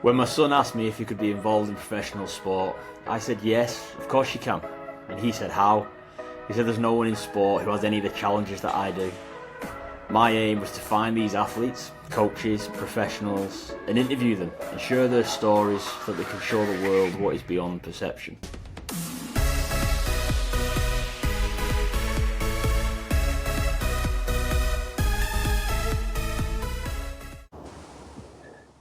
When my son asked me if he could be involved in professional sport, I said yes, of course you can. And he said how? He said there's no one in sport who has any of the challenges that I do. My aim was to find these athletes, coaches, professionals, and interview them and share their stories so that they can show the world what is beyond perception.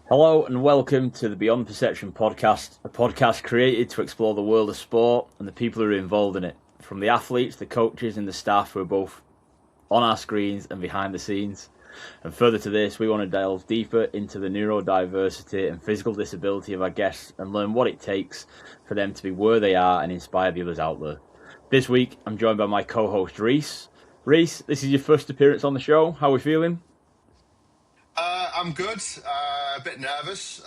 Hello and welcome to the Beyond Perception podcast, a podcast created to explore the world of sport and the people who are involved in it, from the athletes, the coaches and the staff who are both on our screens and behind the scenes. And further to this, we want to delve deeper into the neurodiversity and physical disability of our guests and learn what it takes for them to be where they are and inspire the others out there. This week, I'm joined by my co-host Reese. Reese, this is your first appearance on the show. How are we feeling? I'm good, a bit nervous,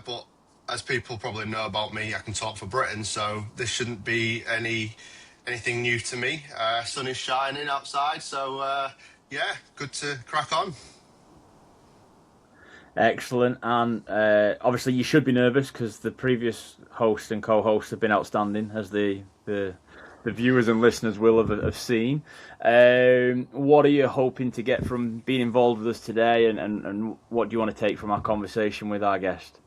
but as people probably know about me, I can talk for Britain, so this shouldn't be anything new to me. Sun is shining outside, so yeah, good to crack on. Excellent, and obviously you should be nervous because the previous host and co-host have been outstanding, as the viewers and listeners will have seen. What are you hoping to get from being involved with us today, and what do you want to take from our conversation with our guest?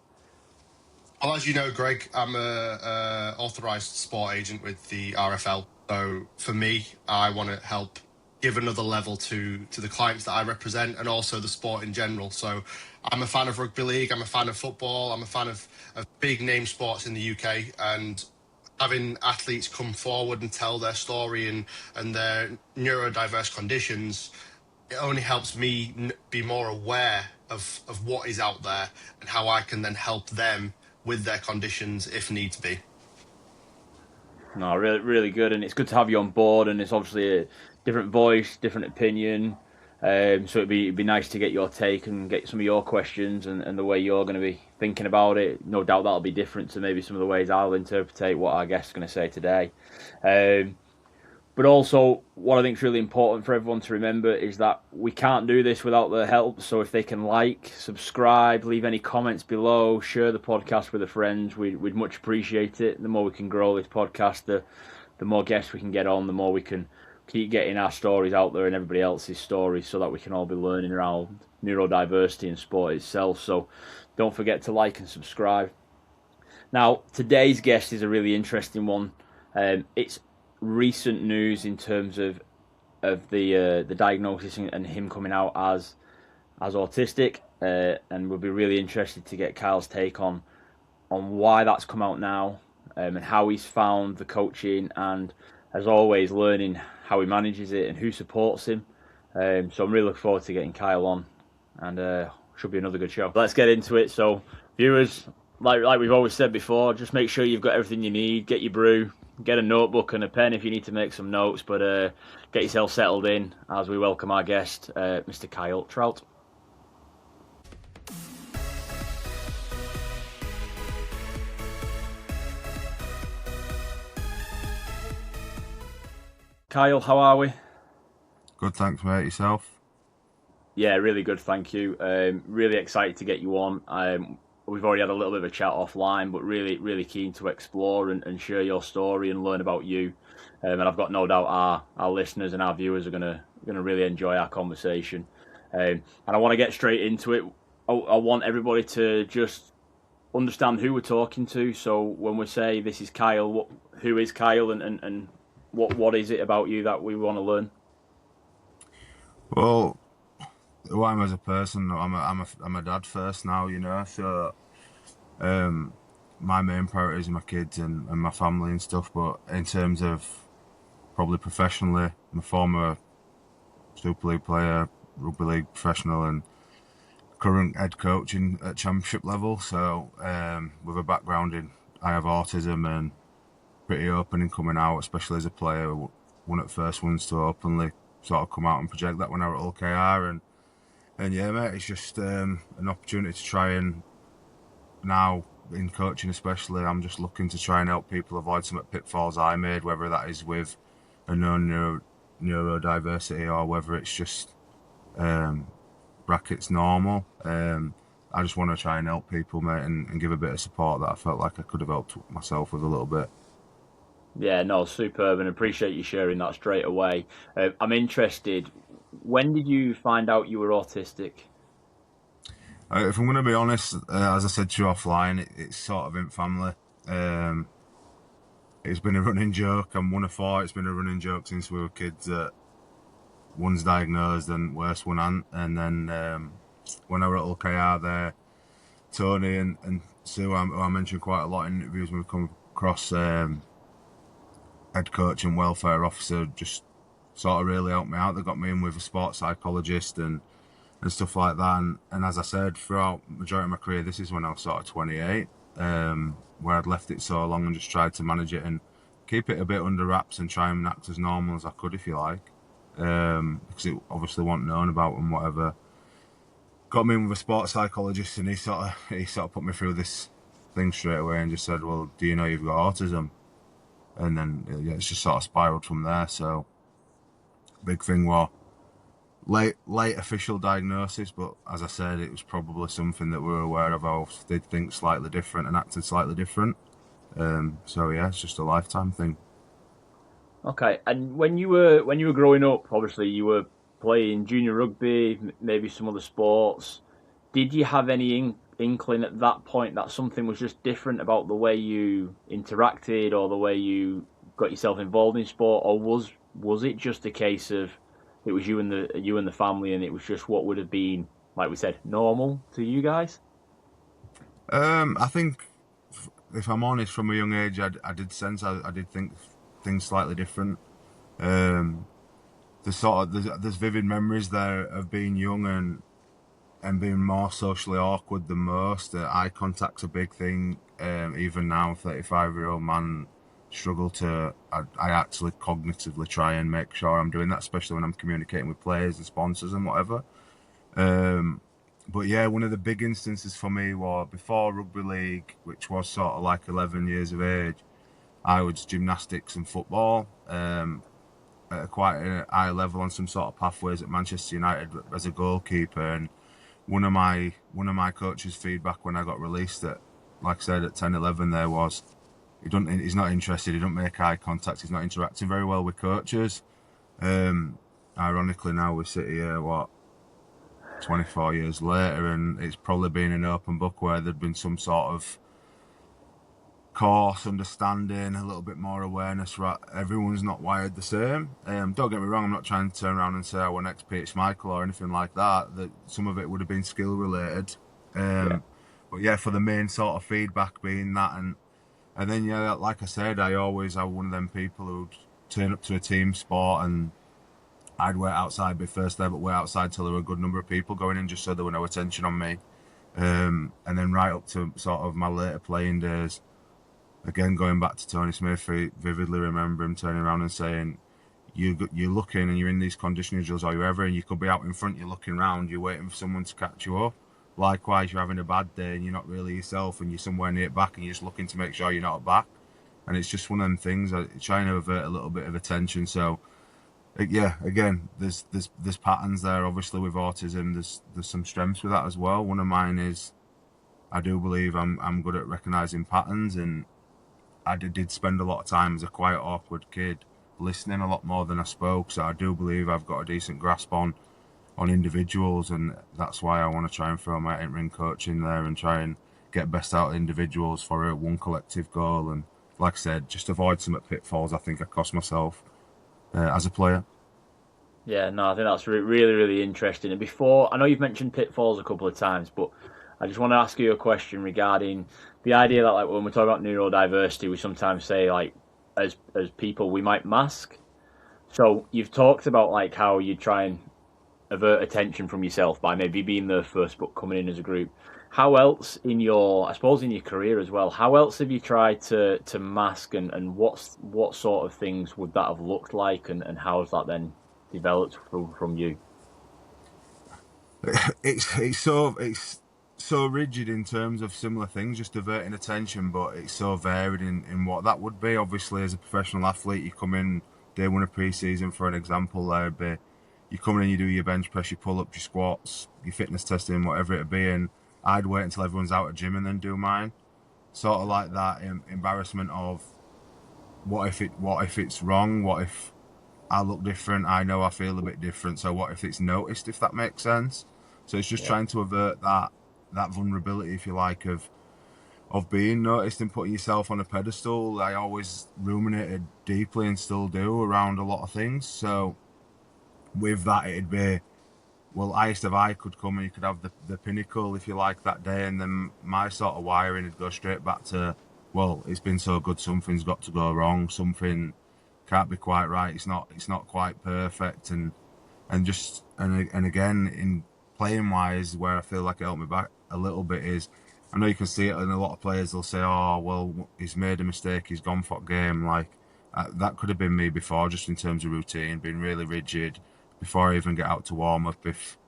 Well, as you know, Greg, I'm a authorised sport agent with the RFL. So for me, I want to help give another level to the clients that I represent and also the sport in general. So I'm a fan of rugby league, I'm a fan of football, I'm a fan of big name sports in the UK, and having athletes come forward and tell their story and their neurodiverse conditions, it only helps me be more aware of what is out there and how I can then help them with their conditions if needs be. No, really, really good, and it's good to have you on board. And it's obviously a different voice, different opinion. So it'd be nice to get your take and get some of your questions and the way you're going to be thinking about it. No doubt that'll be different to maybe some of the ways I'll interpret what our guest's going to say today. But also, what I think is really important for everyone to remember is that we can't do this without their help. So if they can like, subscribe, leave any comments below, share the podcast with their friends, we'd much appreciate it. The more we can grow this podcast, the more guests we can get on, the more we can keep getting our stories out there and everybody else's stories, so that we can all be learning around neurodiversity and sport itself. So don't forget to like and subscribe. Now, today's guest is a really interesting one. It's recent news in terms of the diagnosis and him coming out as autistic, and we'll be really interested to get Kyle's take on why that's come out now, and how he's found the coaching, and as always learning how he manages it and who supports him. So I'm really looking forward to getting Kyle on, and should be another good show. Let's get into it. So viewers, like we've always said before, just make sure you've got everything you need. Get your brew, get a notebook and a pen if you need to make some notes, but get yourself settled in as we welcome our guest, Mr. Kyle Trout. Kyle, how are we? Good, thanks, mate. Yourself? Yeah, really good, thank you. Really excited to get you on. We've already had a little bit of a chat offline, but really keen to explore and share your story and learn about you. And I've got no doubt our listeners and our viewers are gonna really enjoy our conversation. And I want to get straight into it. I want everybody to just understand who we're talking to. So when we say this is Kyle, who is Kyle, and what is it about you that we want to learn? Well, who I am as a person, I'm a dad first now, you know. So my main priority is my kids and my family and stuff. But in terms of probably professionally, I'm a former Super League player, rugby league professional, and current head coach at championship level. So with a background in, I have autism and pretty open in coming out, especially as a player. One of the first ones to openly sort of come out and project that when I was at OKR, and yeah, mate, it's just an opportunity to try, and now in coaching especially, I'm just looking to try and help people avoid some of the pitfalls I made, whether that is with a known neurodiversity or whether it's just brackets normal. I just want to try and help people, mate, and give a bit of support that I felt like I could have helped myself with a little bit. Yeah, no, superb, and appreciate you sharing that straight away. I'm interested. When did you find out you were autistic? If I'm going to be honest, as I said to you offline, it's sort of in family. Um, it's been a running joke. I'm one of four. It's been a running joke since we were kids that one's diagnosed and worse one ain't. And then when I were at LKR there, Tony and Sue, who I mentioned quite a lot in interviews, we've come across head coach and welfare officer, just sort of really helped me out. They got me in with a sports psychologist and stuff like that. And as I said, throughout the majority of my career, this is when I was sort of 28, where I'd left it so long and just tried to manage it and keep it a bit under wraps and try and act as normal as I could, if you like. Because it obviously wasn't known about and whatever. Got me in with a sports psychologist, and he sort of put me through this thing straight away and just said, "Well, do you know you've got autism?" And then yeah, it's just sort of spiraled from there. So big thing was late official diagnosis, but as I said, it was probably something that we were aware of. I did think slightly different and acted slightly different. So yeah, it's just a lifetime thing. Okay, and when you were growing up, obviously you were playing junior rugby, maybe some other sports. Did you have any inkling at that point that something was just different about the way you interacted or the way you got yourself involved in sport, or was it just a case of it was you and the family, and it was just what would have been, like we said, normal to you guys? I think, if I'm honest, from a young age, I did sense I did think things slightly different. Um, there's vivid memories there of being young and being more socially awkward than most. Eye contact's a big thing. Even now, 35-year-old man struggle to. I actually cognitively try and make sure I'm doing that, especially when I'm communicating with players and sponsors and whatever. Um, but yeah, one of the big instances for me was before rugby league, which was sort of like 11 years of age. I was gymnastics and football. At quite a high level on some sort of pathways at Manchester United as a goalkeeper, and one of my coach's feedback when I got released at, like I said, at 10, 11 there was he's not interested, he don't make eye contact, he's not interacting very well with coaches. Ironically now we sit here 24 years later, and it's probably been an open book where there'd been some sort of course, understanding, a little bit more awareness. Right, everyone's not wired the same. Don't get me wrong, I'm not trying to turn around and say I want next Peter Michael or anything like that. That some of it would have been skill related. Yeah. But yeah, for the main sort of feedback being that, and then yeah, like I said, I always have one of them people who'd turn up to a team sport and I'd wait outside, be first there, but wait outside till there were a good number of people going in, just so there were no attention on me. And then right up to sort of my later playing days. Again, going back to Tony Smith, I vividly remember him turning around and saying, you're looking and you're in these conditioning drills or wherever, and you could be out in front, you're looking round, you're waiting for someone to catch you up. Likewise, you're having a bad day and you're not really yourself and you're somewhere near back and you're just looking to make sure you're not back. And it's just one of them things, trying to avert a little bit of attention. So, yeah, again, there's patterns there. Obviously, with autism, there's some strengths with that as well. One of mine is I do believe I'm good at recognising patterns, and I did spend a lot of time as a quiet, awkward kid listening a lot more than I spoke. So I do believe I've got a decent grasp on individuals, and that's why I want to try and throw my in-ring coach in there and try and get best out of individuals for a one collective goal. And like I said, just avoid some pitfalls I think I cost myself as a player. Yeah, no, I think that's really, really interesting. And before, I know you've mentioned pitfalls a couple of times, but I just want to ask you a question regarding the idea that, like, when we talk about neurodiversity, we sometimes say, like, as people, we might mask. So you've talked about, like, how you try and avert attention from yourself by maybe being there first, but coming in as a group. How else in your, I suppose, in your career as well, how else have you tried to mask, and what sort of things would that have looked like, and how has that then developed from you? It's so rigid in terms of similar things, just diverting attention, but it's so varied in what that would be. Obviously, as a professional athlete, you come in day one of pre-season, for an example, there'd be you come in and you do your bench press, your pull-ups, your squats, your fitness testing, whatever it be, and I'd wait until everyone's out of gym and then do mine. Sort of like that embarrassment of what if it's wrong? What if I look different? I know I feel a bit different. So what if it's noticed? If that makes sense. So it's just Yeah. trying to avert that vulnerability, if you like, of being noticed and putting yourself on a pedestal. I always ruminated deeply and still do around a lot of things. So with that, it'd be, well, highest of I could come and you could have the pinnacle, if you like, that day. And then my sort of wiring would go straight back to, well, it's been so good, something's got to go wrong. Something can't be quite right. It's not quite perfect. And again, in playing wise, where I feel like it helped me back a little bit is, I know you can see it in a lot of players. They'll say, "Oh, well, he's made a mistake. He's gone for a game." Like that could have been me before, just in terms of routine, being really rigid before I even get out to warm up. If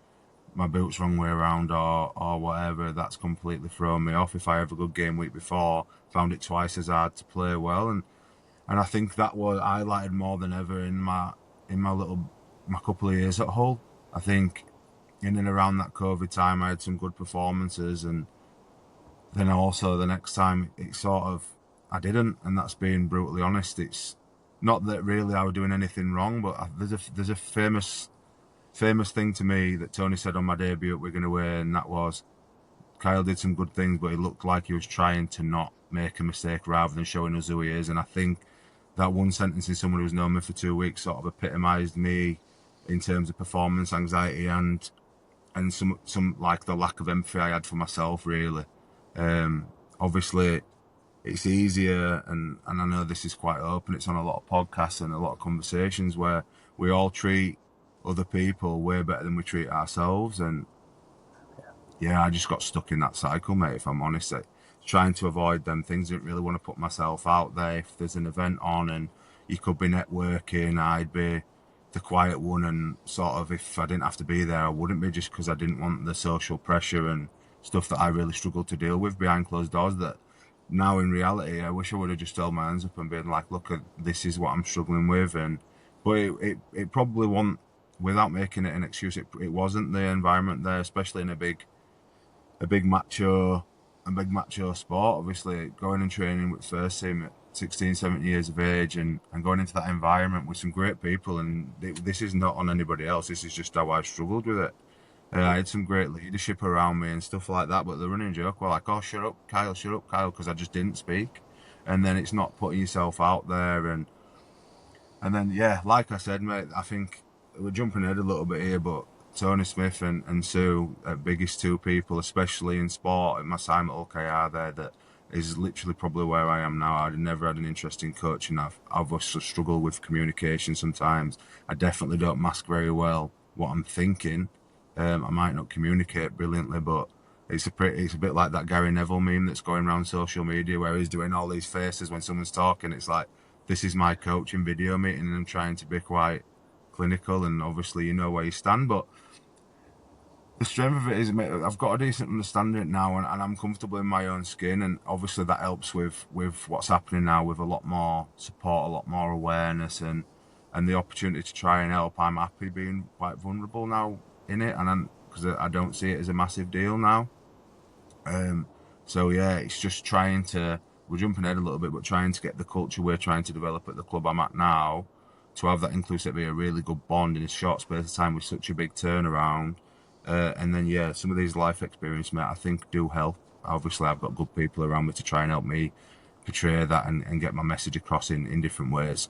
my boot's wrong way around or whatever, that's completely thrown me off. If I have a good game week before, found it twice as hard to play well, and I think that was highlighted more than ever in my couple of years at Hull. I think in and around that COVID time, I had some good performances, and then also the next time it sort of I didn't, and that's being brutally honest. It's not that really I was doing anything wrong, but there's a famous thing to me that Tony said on my debut at Wigan away, and that was Kyle did some good things, but he looked like he was trying to not make a mistake rather than showing us who he is. And I think that one sentence in someone who's known me for 2 weeks sort of epitomised me in terms of performance anxiety and some like the lack of empathy I had for myself, really. Obviously it's easier, and I know this is quite open, it's on a lot of podcasts and a lot of conversations where we all treat other people way better than we treat ourselves. And yeah, I just got stuck in that cycle, mate, if I'm honest. Trying to avoid them things. Didn't really want to put myself out there. If there's an event on and you could be networking, I'd be the quiet one, and sort of if I didn't have to be there, I wouldn't be, just because I didn't want the social pressure and stuff that I really struggled to deal with behind closed doors. That now in reality, I wish I would have just held my hands up and been like, look, this is what I'm struggling with. And but it probably wasn't, without making it an excuse, it wasn't the environment there, especially in a big macho sport. Obviously going and training with first team at 16, 17 years of age, and going into that environment with some great people, and this is not on anybody else, this is just how I struggled with it. I had some great leadership around me and stuff like that, but the running joke were like, oh, shut up Kyle, because I just didn't speak. And then it's not putting yourself out there. And then, yeah, like I said, mate, I think we're jumping ahead a little bit here, but Tony Smith and Sue are biggest two people, especially in sport, at my time at OKR there, that is literally probably where I am now. I'd never had an interest in coaching. I've also struggled with communication sometimes. I definitely don't mask very well what I'm thinking. I might not communicate brilliantly, but it's a bit like that Gary Neville meme that's going around social media where he's doing all these faces when someone's talking. It's like, this is my coaching video meeting and I'm trying to be quite clinical, and obviously you know where you stand, but the strength of it is, mate, I've got a decent understanding now, and I'm comfortable in my own skin, and obviously that helps with what's happening now, with a lot more support, a lot more awareness, and the opportunity to try and help. I'm happy being quite vulnerable now in it, and because I don't see it as a massive deal now. So yeah, it's just trying to, we're jumping ahead a little bit, but trying to get the culture we're trying to develop at the club I'm at now, to have that inclusivity, a really good bond in a short space of time with such a big turnaround. And then, yeah, some of these life experiences, mate, I think do help. Obviously, I've got good people around me to try and help me portray that and get my message across in different ways.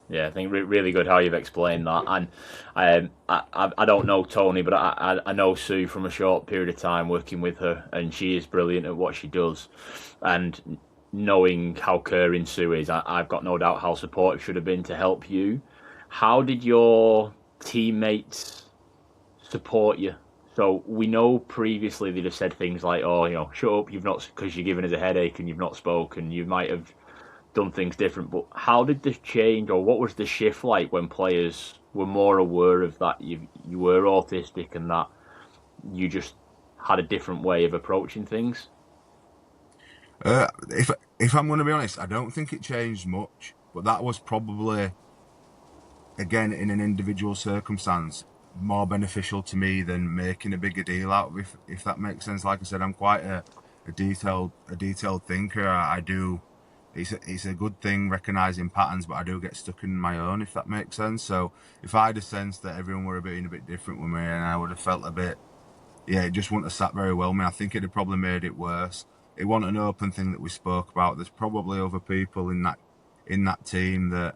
Yeah, I think really good how you've explained that. And I don't know Tony, but I know Sue from a short period of time working with her, and she is brilliant at what she does. And knowing how caring Sue is, I've got no doubt how supportive should have been to help you. How did your teammates support you? So we know previously they'd have said things like, "Oh, shut up, you've not, because you're giving us a headache and you've not spoken. You might have done things different." But how did this change, or what was the shift like when players were more aware of that you were autistic and that you just had a different way of approaching things? If I'm going to be honest, I don't think it changed much, but that was probably, again, in an individual circumstance. more beneficial to me than making a bigger deal out of it, if that makes sense. Like I said, I'm quite a detailed thinker. I do. It's a good thing recognizing patterns, but I do get stuck in my own, if that makes sense. So if I'd have sensed that everyone were being a bit different with me, and I would have felt a bit, yeah, it just wouldn't have sat very well with me. I think it'd have probably made it worse. It wasn't an open thing that we spoke about. There's probably other people in that team that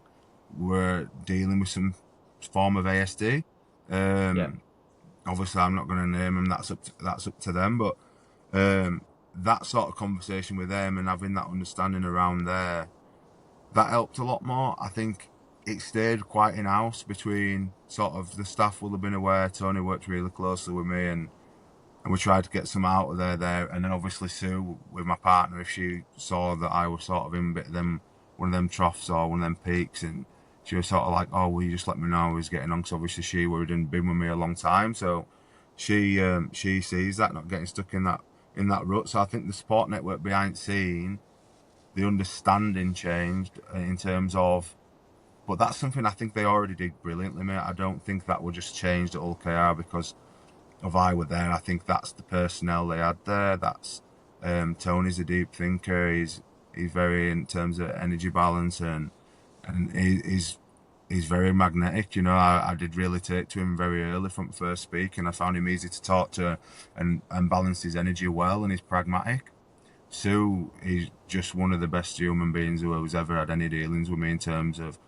were dealing with some form of ASD. Yeah. Obviously, I'm not going to name them. That's up to them. But that sort of conversation with them and having that understanding around there, that helped a lot more. I think it stayed quite in house between sort of the staff will have been aware. Tony worked really closely with me, and we tried to get some out of there. And then obviously Sue, with my partner, if she saw that I was sort of in a bit of them, one of them troughs or one of them peaks, and she was sort of like, "Oh, will you just let me know how he's getting on?" Because obviously she would have been with me a long time, so she sees that, not getting stuck in that rut. So I think the support network behind scene, the understanding changed in terms of, but that's something I think they already did brilliantly, mate. I don't think that would just change at all KR because of I were there. I think that's the personnel they had there. That's Tony's a deep thinker. He's very in terms of energy balance, and he's very magnetic. You know, I did really take to him very early from first speak, and I found him easy to talk to, and balance his energy well, and he's pragmatic. Sue is just one of the best human beings who has ever had any dealings with me in terms of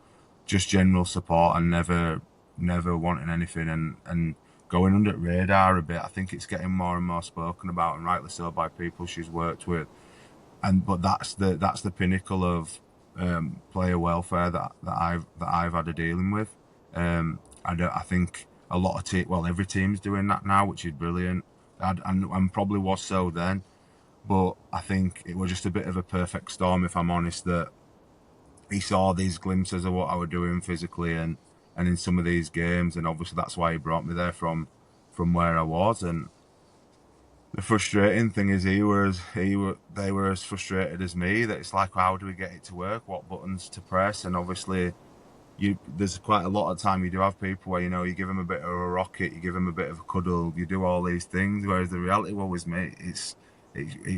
just general support and never wanting anything, and going under the radar a bit. I think it's getting more and more spoken about, and rightly so, by people she's worked with. But that's the pinnacle of player welfare that I've had a dealing with. I think a lot of every team's doing that now, which is brilliant, and probably was so then. But I think it was just a bit of a perfect storm, if I'm honest, that he saw these glimpses of what I was doing physically and in some of these games, and obviously that's why he brought me there from where I was. And the frustrating thing is they were as frustrated as me, that it's like, how do we get it to work? What buttons to press? And obviously there's quite a lot of time you do have people where, you know, you give them a bit of a rocket, you give them a bit of a cuddle, you do all these things, whereas the reality was, mate, it's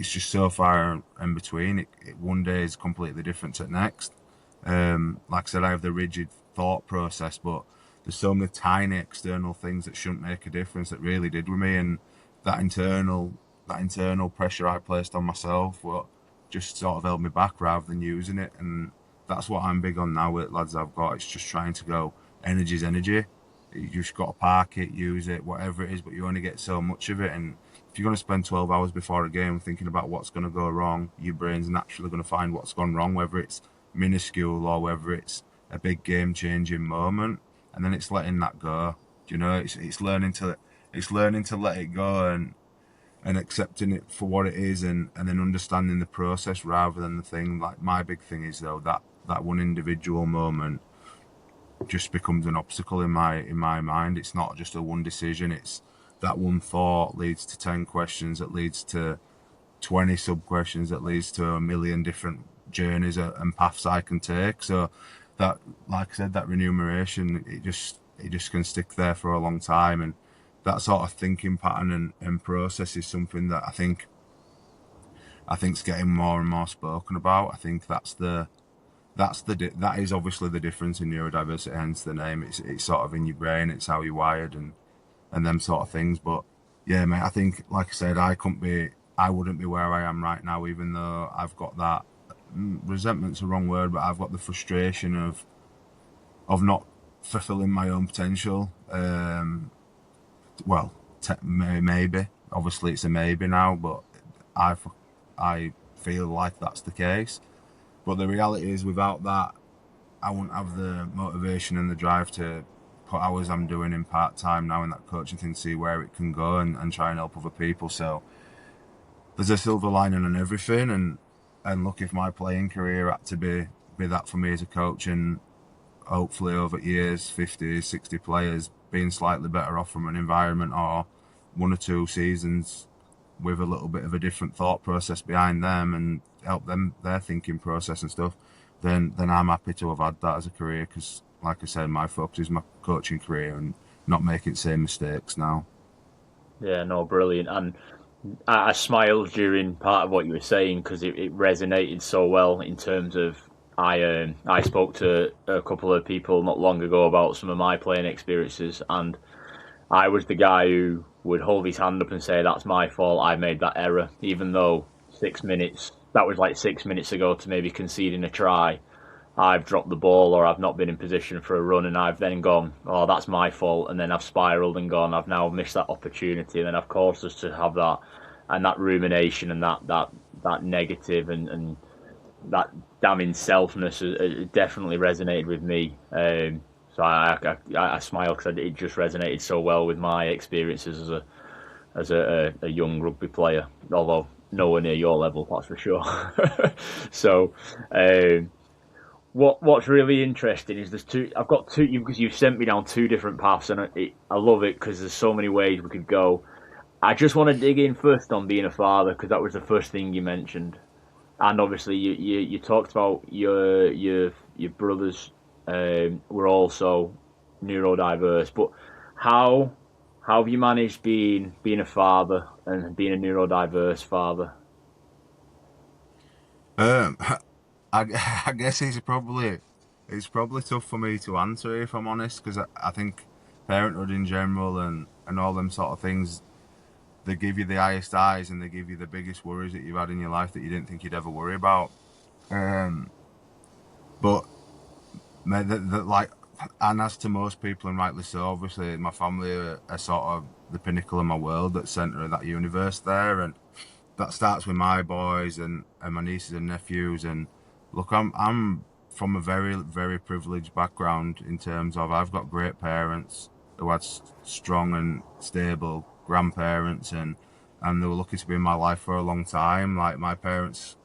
just so far in between. One day is completely different to the next. Like I said, I have the rigid thought process, but there's so many tiny external things that shouldn't make a difference that really did with me, and that internal pressure I placed on myself, what just sort of held me back rather than using it. And that's what I'm big on now with lads I've got. It's just trying to go, energy's energy. You just got to park it, use it, whatever it is, but you only get so much of it. And if you're going to spend 12 hours before a game thinking about what's going to go wrong, your brain's naturally going to find what's gone wrong, whether it's minuscule or whether it's a big game-changing moment. And then it's letting that go. You know, it's learning to let it go and accepting it for what it is, and then understanding the process rather than the thing. Like, my big thing is, though, that one individual moment just becomes an obstacle in my mind. It's not just a one decision. It's that one thought leads to 10 questions, that leads to 20 sub questions, that leads to a million different journeys and paths I can take. So that, like I said, that remuneration, it just can stick there for a long time. And that sort of thinking pattern and process is something that I think's getting more and more spoken about. I think that is obviously the difference in neurodiversity, hence the name. It's sort of in your brain, it's how you're wired and them sort of things. But yeah, mate, I think, like I said, I wouldn't be where I am right now, even though I've got that, resentment's a wrong word, but I've got the frustration of not fulfilling my own potential. Well, maybe. Obviously, it's a maybe now, but I feel like that's the case. But the reality is, without that, I wouldn't have the motivation and the drive to put hours I'm doing in part-time now in that coaching thing, see where it can go and try and help other people. So there's a silver lining on everything. And look, if my playing career had to be that for me as a coach, and hopefully over years, 50, 60 players being slightly better off from an environment, or one or two seasons with a little bit of a different thought process behind them and help them, their thinking process and stuff, then I'm happy to have had that as a career, because like I said, my focus is my coaching career, and not making the same mistakes now. Yeah, no, brilliant. And I smiled during part of what you were saying because it resonated so well in terms of I spoke to a couple of people not long ago about some of my playing experiences, and I was the guy who would hold his hand up and say that's my fault. I made that error, even though 6 minutes that was like 6 minutes ago to maybe conceding a try. I've dropped the ball or I've not been in position for a run, and I've then gone, oh, that's my fault, and then I've spiraled and gone, I've now missed that opportunity, and then I've caused us to have that and that rumination and that negative and that damning selfness definitely resonated with me. So I smile because it just resonated so well with my experiences as a young rugby player, although nowhere near your level, that's for sure. So. What's really interesting is there's two. I've got two because you've sent me down two different paths, and I love it because there's so many ways we could go. I just want to dig in first on being a father because that was the first thing you mentioned, and obviously you talked about your brothers were also neurodiverse, but how how have you managed being a father and being a neurodiverse father? Um, I guess it's probably tough for me to answer if I'm honest, because I think parenthood in general and all them sort of things, they give you the highest highs and they give you the biggest worries that you've had in your life that you didn't think you'd ever worry about. Um, but like, and as to most people, and rightly so, obviously my family are sort of the pinnacle of my world, that centre of that universe there, and that starts with my boys and my nieces and nephews. And look, I'm from a very, very privileged background in terms of I've got great parents who had strong and stable grandparents, and they were lucky to be in my life for a long time. Like, my parents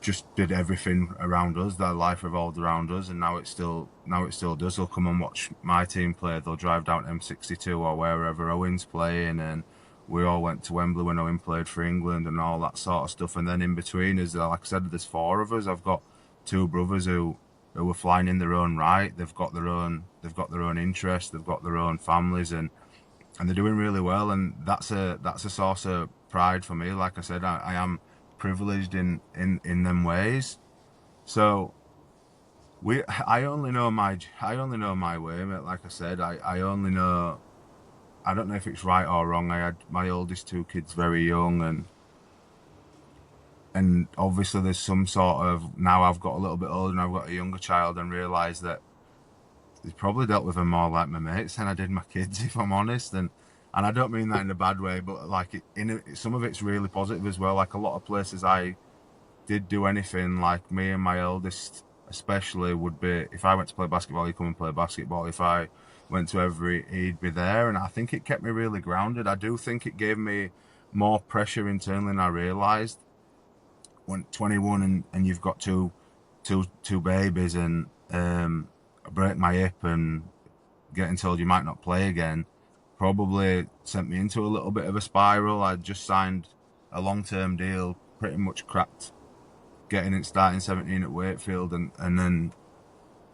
just did everything around us. Their life revolved around us, and now it still does. They'll come and watch my team play. They'll drive down M62 or wherever Owen's playing, and we all went to Wembley when Owen played for England and all that sort of stuff. And then in between, as like I said, there's four of us. I've got two brothers who are flying in their own right. They've got their own interests. They've got their own families, and they're doing really well. And that's a source of pride for me. Like I said, I am privileged in them ways. So I only know my way, mate. Like I said, I only know. I don't know if it's right or wrong. I had my oldest two kids very young, and obviously there's some sort of, now I've got a little bit older and I've got a younger child, and realised that I probably dealt with them more like my mates than I did my kids, if I'm honest. And I don't mean that in a bad way, but like some of it's really positive as well. Like, a lot of places I did do anything, like me and my eldest especially would be, if I went to play basketball, he'd come and play basketball. If I went to every, he'd be there. And I think it kept me really grounded. I do think it gave me more pressure internally than I realised. When 21 and you've got two babies, and break my hip and getting told you might not play again, probably sent me into a little bit of a spiral. I'd just signed a long-term deal, pretty much cracked getting it starting 17 at Wakefield, and then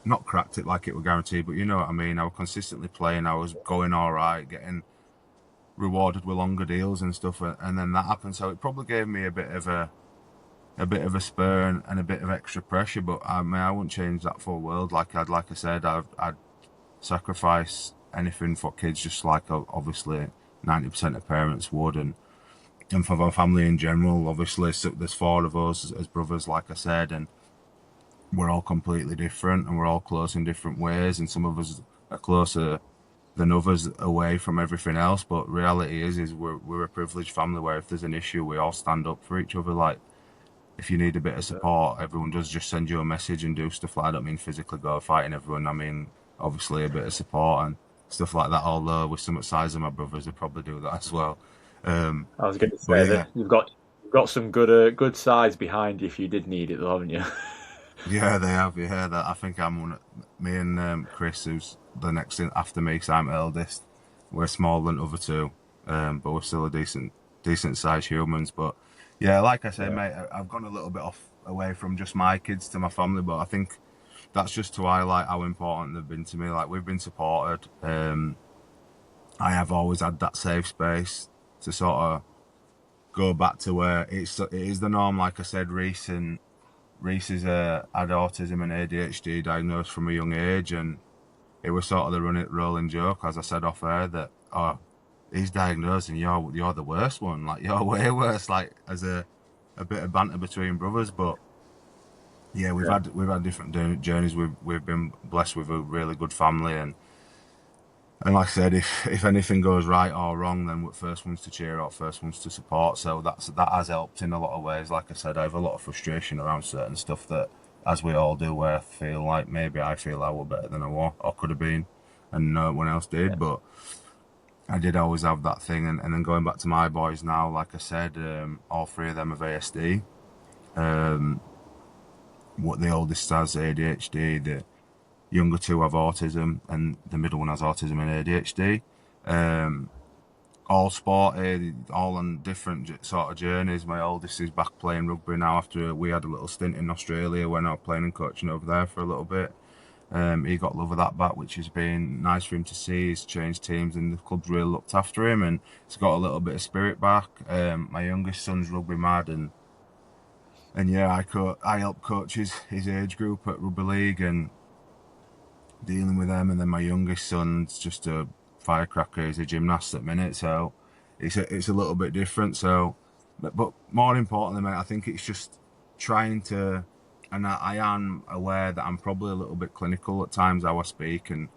not cracked it like it were guaranteed, but you know what I mean. I was consistently playing, I was going all right, getting rewarded with longer deals and stuff, and then that happened. So it probably gave me a bit of a spur and a bit of extra pressure. But I mean, I wouldn't change that for a world. Like I said, I'd sacrifice anything for kids, just like obviously 90% of parents would, and for my family in general. Obviously, so there's four of us as brothers, like I said, and we're all completely different, and we're all close in different ways, and some of us are closer than others away from everything else. But reality is we're a privileged family where if there's an issue, we all stand up for each other. Like, if you need a bit of support, everyone does just send you a message and do stuff like that. I don't mean physically go fighting everyone. I mean, obviously, a bit of support and stuff like that. Although with some size of my brothers, they probably do that as well. I was going to But say yeah, that you've got some good size behind you if you did need it, though, haven't you? yeah, they have. Yeah, that I think I'm one. Me and Chris, who's the next in after me, because I'm eldest. We're smaller than the other two, but we're still a decent sized humans. But yeah, like I said, Yeah. mate, I've gone a little bit off away from just my kids to my family, but I think that's just to highlight how important they've been to me. Like, we've been supported. I have always had that safe space to sort of go back to where it is the norm. Like I said, Reese is had autism and ADHD diagnosed from a young age, and it was sort of the rolling joke, as I said off air, that he's diagnosed and you're the worst one, like you're way worse, like as a bit of banter between brothers. But yeah, we've had different journeys. We've been blessed with a really good family, and like I said, if anything goes right or wrong, then we're first ones to cheer out, first ones to support. So that has helped in a lot of ways. Like I said, I have a lot of frustration around certain stuff that, as we all do, where I feel like maybe I feel I were better than I was or could have been, and no one else Yeah. did. But I did always have that thing. And then going back to my boys now, like I said, all three of them have ASD. What the oldest has ADHD, the younger two have autism, and the middle one has autism and ADHD. All sporty, all on different sort of journeys. My oldest is back playing rugby now after we had a little stint in Australia when I was playing and coaching over there for a little bit. He got love of that back, which has been nice for him to see. He's changed teams and the club's really looked after him, and he's got a little bit of spirit back. My youngest son's rugby mad, and yeah, I help coach his age group at rugby league and dealing with them. And then my youngest son's just a firecracker. He's a gymnast at the minute, so it's a little bit different. So, but more importantly, mate, I think it's just trying to, and I am aware that I'm probably a little bit clinical at times how I speak, and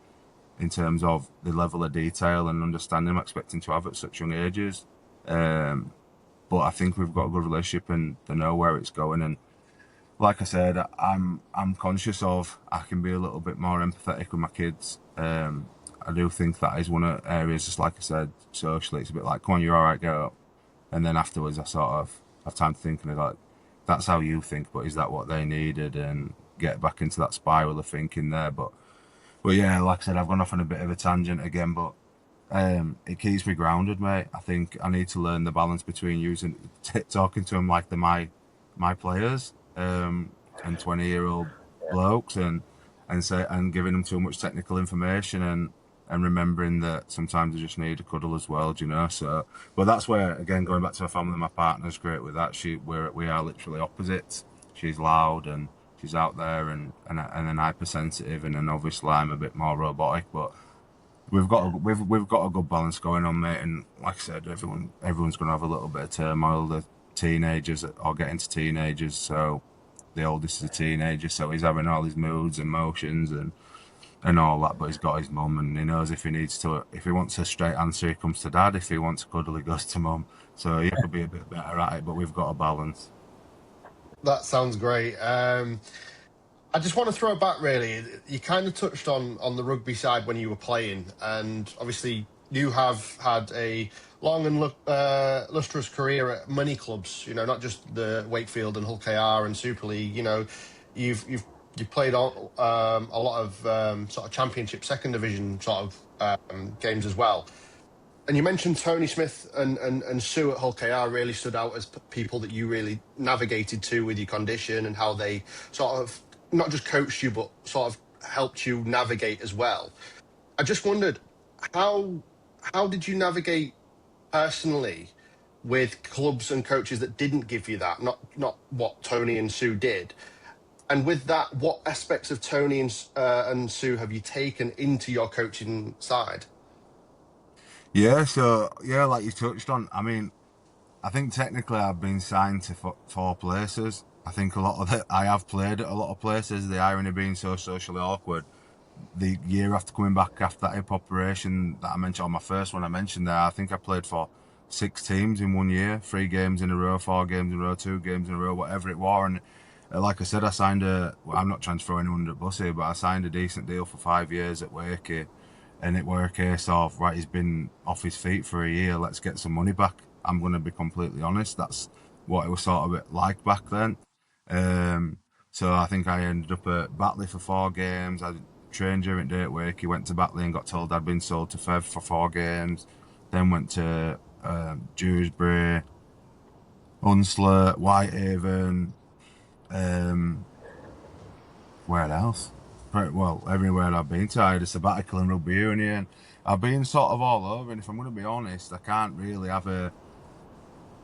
in terms of the level of detail and understanding I'm expecting to have at such young ages. But I think we've got a good relationship and they know where it's going. And like I said, I'm conscious of I can be a little bit more empathetic with my kids. I do think that is one of the areas, just like I said, socially, it's a bit like, come on, you're all right, get up. And then afterwards, I sort of have time to think and like, that's how you think, but is that what they needed? And get back into that spiral of thinking there. But yeah, like I said, I've gone off on a bit of a tangent again, but it keeps me grounded, mate. I think I need to learn the balance between talking to them like they're my players, and 20-year-old blokes, and giving them too much technical information, and remembering that sometimes they just need a cuddle as well, do you know? So, but that's where, again, going back to my family, my partner's great with that. We are literally opposites. She's loud and she's out there, and then hypersensitive, and then obviously I'm a bit more robotic, but we've got a good balance going on, mate. And like I said, everyone's going to have a little bit of turmoil. The teenagers or getting to teenagers, so the oldest is a teenager, so he's having all his moods, emotions, and all that. But he's got his mum, and he knows if he wants a straight answer, he comes to dad. If he wants a cuddle, he goes to mum. So he could be a bit better at it, but we've got a balance. That sounds great. I just want to throw it back, really. You kind of touched on the rugby side when you were playing, and obviously you have had a long and lustrous career at many clubs. You know, not just the Wakefield and Hull KR and Super League. You know, you've played on a lot of sort of Championship, Second Division sort of games as well. And you mentioned Tony Smith and Sue at Hull KR really stood out as people that you really navigated to with your condition and how they sort of not just coached you, but sort of helped you navigate as well. I just wondered, how did you navigate personally with clubs and coaches that didn't give you that, not what Tony and Sue did? And with that, what aspects of Tony and Sue have you taken into your coaching side? Yeah, so yeah, like you touched on. I mean, I think technically I've been signed to four places. I think a lot of it, I have played at a lot of places. The irony being so socially awkward. The year after coming back after that hip operation that I mentioned, on my first one I mentioned there, I think I played for 6 teams in 1 year, 3 games in a row, 4 games in a row, 2 games in a row, whatever it was. And like I said, I signed I'm not trying to throw anyone under the bus here, but I signed a decent deal for 5 years at Wakey. And it were a case of, right, he's been off his feet for a year, let's get some money back. I'm going to be completely honest, that's what it was sort of like back then. So I think I ended up at Batley for 4 games. I trained during the day at Wakey, went to Batley and got told I'd been sold to Fev for 4 games. Then went to Dewsbury, Hunslet, Whitehaven, where else? Well, everywhere I've been to, I had a sabbatical in rugby union. I've been sort of all over, and if I'm going to be honest, I can't really have an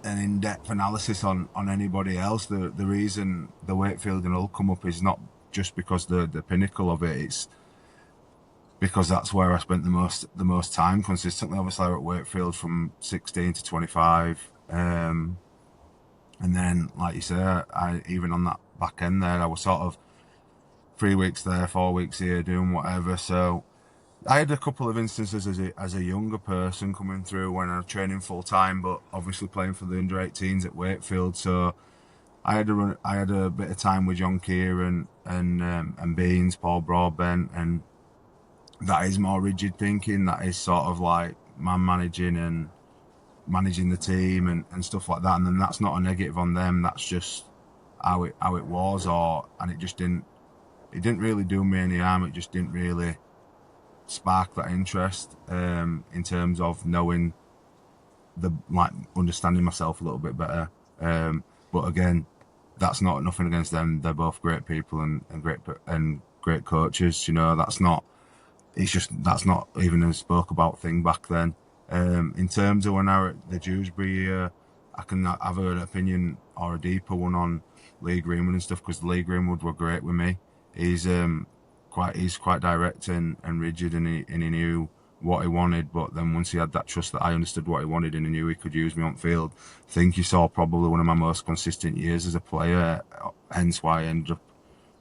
in-depth analysis on anybody else. The reason the Wakefield and Hull come up is not just because the pinnacle of it. It's because that's where I spent the most time consistently. Obviously, I was at Wakefield from 16 to 25, and then, like you say, I even on that back end there, I was sort of 3 weeks there, 4 weeks here, doing whatever. So I had a couple of instances as a younger person coming through when I was training full time, but obviously playing for the under 18s at Wakefield. So I had a bit of time with John Kieran and Beans, Paul Broadbent, and that is more rigid thinking. That is sort of like man managing and managing the team and stuff like that. And then that's not a negative on them. That's just how it was, and it didn't really do me any harm. It just didn't really spark that interest in terms of knowing understanding myself a little bit better. But again, that's not nothing against them. They're both great people and great coaches. You know, that's not even a spoke about thing back then. In terms of when I were at the Dewsbury year, I can have an opinion or a deeper one on Lee Greenwood and stuff, because Lee Greenwood were great with me. He's quite direct and rigid, and he knew what he wanted. But then once he had that trust that I understood what he wanted and he knew he could use me on field, I think he saw probably one of my most consistent years as a player. Hence why I ended up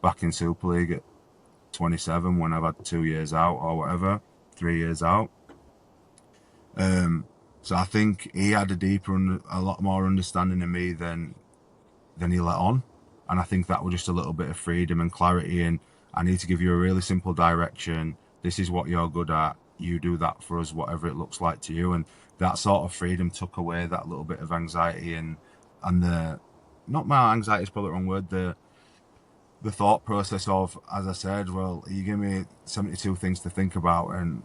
back in Super League at 27 when I've had 2 years out or whatever, 3 years out. So I think he had a lot more understanding of me than he let on. And I think that was just a little bit of freedom and clarity. And I need to give you a really simple direction. This is what you're good at. You do that for us, whatever it looks like to you. And that sort of freedom took away that little bit of anxiety and not my anxiety is probably the wrong word, the thought process of, as I said, well, you give me 72 things to think about, and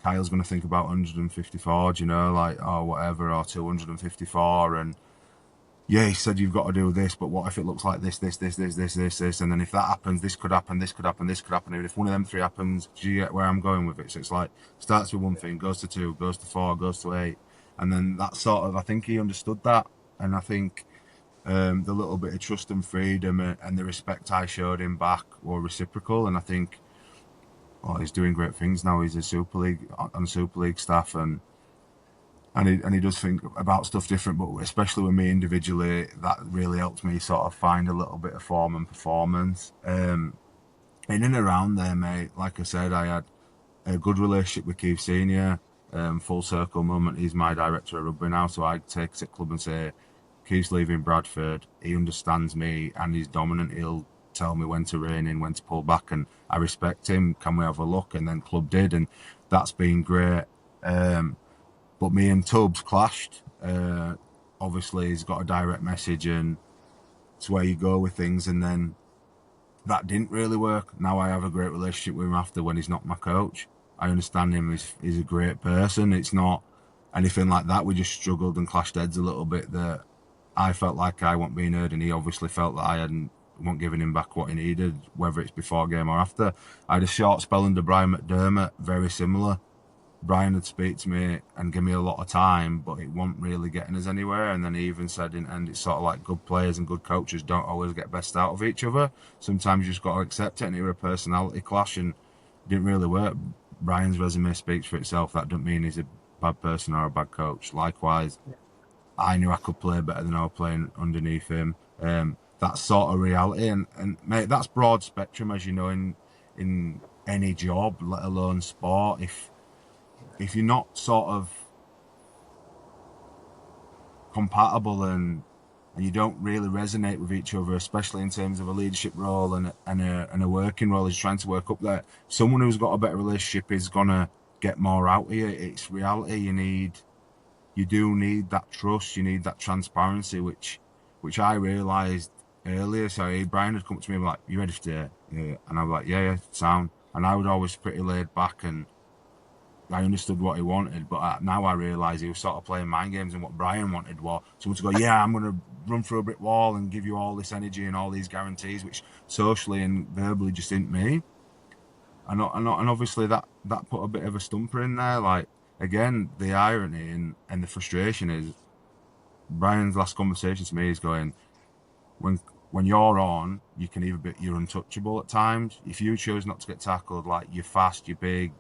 Kyle's going to think about 154, you know, like, or whatever, or 254, and yeah, he said you've got to do this, but what if it looks like this, and then if that happens, this could happen, this could happen, this could happen, and if one of them three happens, do you get where I'm going with it? So it's like, starts with one thing, goes to two, goes to four, goes to eight, and then that sort of, I think he understood that, and I think the little bit of trust and freedom and the respect I showed him back were reciprocal, and I think, well, he's doing great things now. He's a Super League on Super League staff, and he does think about stuff different, but especially with me individually, that really helped me sort of find a little bit of form and performance. In and around there, mate, like I said, I had a good relationship with Keith Senior. Full circle moment, he's my director of rugby now, so I take it to club and say, Keith's leaving Bradford, he understands me and he's dominant, he'll tell me when to rein in, when to pull back, and I respect him, can we have a look? And then club did, and that's been great. But me and Tubbs clashed. Obviously he's got a direct message and it's where you go with things, and then that didn't really work. Now I have a great relationship with him after, when he's not my coach. I understand him, he's a great person. It's not anything like that. We just struggled and clashed heads a little bit, that I felt like I wasn't being heard, and he obviously felt that I wasn't giving him back what he needed, whether it's before game or after. I had a short spell under Brian McDermott, very similar. Brian would speak to me and give me a lot of time, but it wasn't really getting us anywhere. And then he even said, and it's sort of like good players and good coaches don't always get best out of each other. Sometimes you just got to accept it, and it was a personality clash, and it didn't really work. Brian's resume speaks for itself. That doesn't mean he's a bad person or a bad coach. Likewise, I knew I could play better than I was playing underneath him. That's sort of reality, and mate, that's broad spectrum, as you know, in any job, let alone sport. If you're not sort of compatible and you don't really resonate with each other, especially in terms of a leadership role and a working role, as you're trying to work up there, someone who's got a better relationship is gonna get more out of you. It's reality. You do need that trust. You need that transparency, which I realised earlier. So Brian had come to me and be like, "You ready for today?" Yeah. And I was like, "Yeah, sound." And I was always pretty laid back, and I understood what he wanted. But now I realise he was sort of playing mind games, and what Brian wanted was someone to go, "Yeah, I'm going to run through a brick wall and give you all this energy and all these guarantees," which socially and verbally just didn't mean. and obviously that put a bit of a stumper in there. Like again, the irony and the frustration is Brian's last conversation to me is going when when you're on, you can either be you're untouchable at times. If you choose not to get tackled, like you're fast, you're big,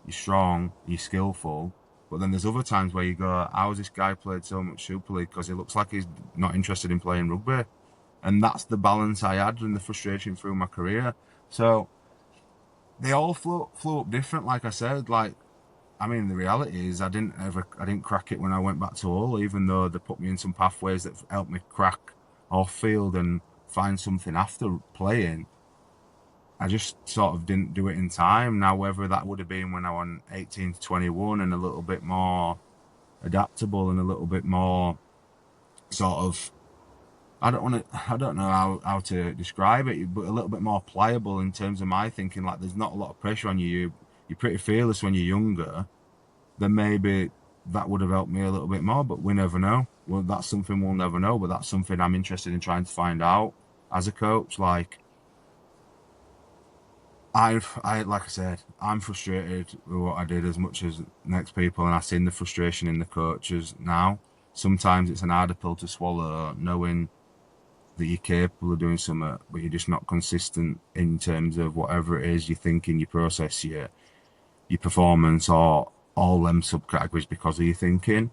you're strong, you're skillful. But then there's other times where you go, how's this guy played so much Super League? Because he looks like he's not interested in playing rugby. And that's the balance I had and the frustration through my career. So they all flew up different, like I said. Like, I mean, the reality is I didn't crack it when I went back to Hull, even though they put me in some pathways that helped me crack off field and find something after playing. I just sort of didn't do it in time. Now, whether that would have been when I was 18 to 21 and a little bit more adaptable and a little bit more sort of, I don't know how to describe it, but a little bit more pliable in terms of my thinking. Like, there's not a lot of pressure on you. You're pretty fearless when you're younger. Then maybe that would have helped me a little bit more, but we never know. Well, that's something we'll never know, but that's something I'm interested in trying to find out as a coach. Like, like I said, I'm frustrated with what I did as much as next people, and I've seen the frustration in the coaches now. Sometimes it's an harder pill to swallow, knowing that you're capable of doing something, but you're just not consistent in terms of whatever it is you're thinking, your process, your performance, or all them subcategories because of your thinking.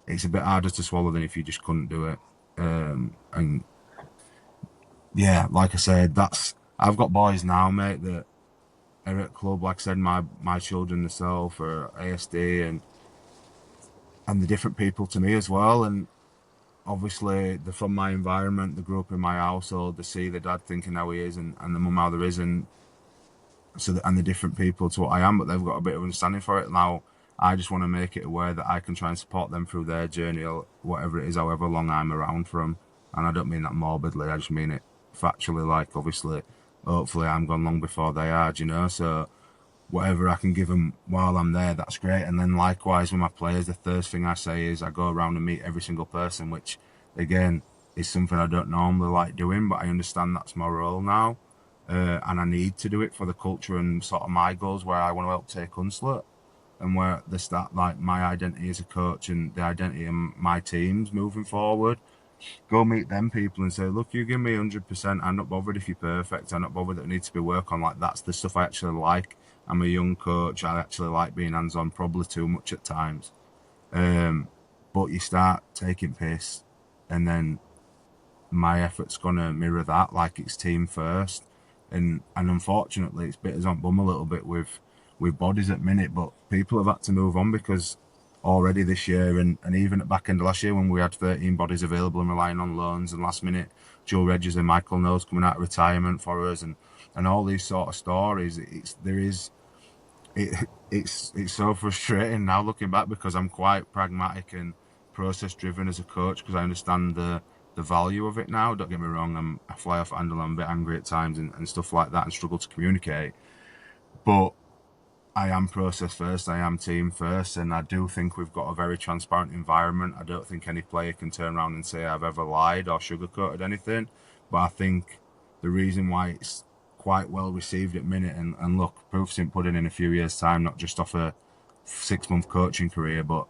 It's a bit harder to swallow than if you just couldn't do it. And yeah, like I said, I've got boys now, mate, that are at club. Like I said, my children themselves are ASD and the different people to me as well. And obviously, they're from my environment. They grew up in my household. They see the dad thinking how he is and the mum how there is, and and the different people to what I am. But they've got a bit of understanding for it now. I just want to make it aware that I can try and support them through their journey or whatever it is, however long I'm around for them. And I don't mean that morbidly. I just mean it factually. Like, obviously, hopefully, I'm gone long before they are. You know, so whatever I can give them while I'm there, that's great. And then likewise with my players, the first thing I say is I go around and meet every single person, which again is something I don't normally like doing, but I understand that's my role now. And I need to do it for the culture and sort of my goals where I want to help take Hunslet and where they start like my identity as a coach and the identity of my teams moving forward. Go meet them people and say, look, you give me 100%. I'm not bothered if you're perfect. I'm not bothered that it needs to be work on. Like, that's the stuff I actually like. I'm a young coach. I actually like being hands-on, probably too much at times. But you start taking piss and then my effort's going to mirror that, like it's team first. And unfortunately, it's bit us on bum a little bit with bodies at minute, but people have had to move on because already this year and even at back end of last year when we had 13 bodies available and relying on loans and last minute Joe Regis and Michael Knowles coming out of retirement for us and all these sort of stories, it's so frustrating now looking back because I'm quite pragmatic and process driven as a coach because I understand the value of it now. Don't get me wrong, I fly off handle, I'm a bit angry at times and stuff like that and struggle to communicate, but I am process first, I am team first, and I do think we've got a very transparent environment. I don't think any player can turn around and say I've ever lied or sugarcoated anything, but I think the reason why it's quite well received at minute, and look, proof's in pudding in a few years' time, not just off a 6-month coaching career, but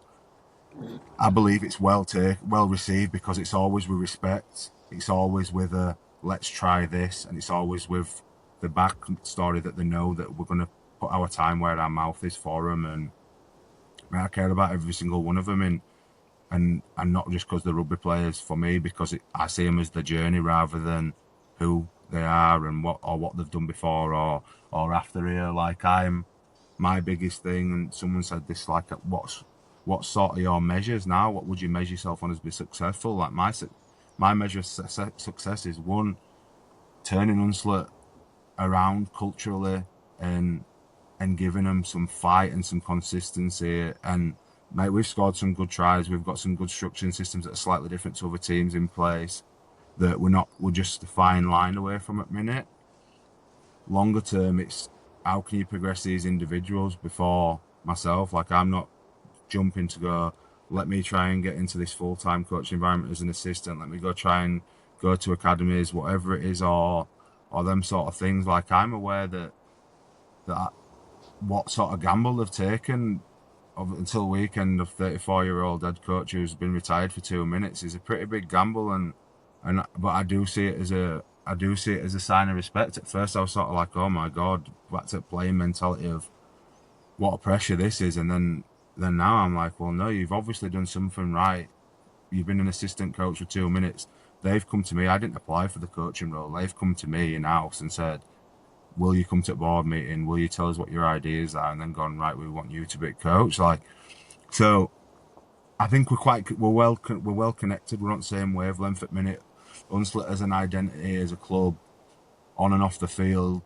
I believe it's well received because it's always with respect, it's always with a let's try this, and it's always with the back story that they know that we're going to put our time where our mouth is for them, and I care about every single one of them, and not just because they're rugby players for me, because I see them as the journey rather than who they are and what they've done before or after here. Like my biggest thing, and someone said this, like what sort of your measures now? What would you measure yourself on as be successful? Like my measure of success is one, turning Hunslet around culturally and giving them some fight and some consistency. And mate, we've scored some good tries. We've got some good structuring systems that are slightly different to other teams in place that we're just a fine line away from at minute. Longer term, it's how can you progress these individuals before myself? Like, I'm not jumping to go, let me try and get into this full-time coach environment as an assistant. Let me go try and go to academies, whatever it is, or them sort of things. Like, I'm aware that that what sort of gamble they've taken until weekend of 34-year-old head coach who's been retired for 2 minutes is a pretty big gamble, and but I do see it as a sign of respect. At first, I was sort of like, oh my god, back to playing mentality of what a pressure this is, and then now I'm like, well, no, you've obviously done something right. You've been an assistant coach for 2 minutes. They've come to me. I didn't apply for the coaching role. They've come to me in house and said, will you come to a board meeting? Will you tell us what your ideas are? And then gone, right, we want you to be coach. Like, so I think we're well connected. We're on the same wavelength at minute. Hunslet as an identity, as a club, on and off the field,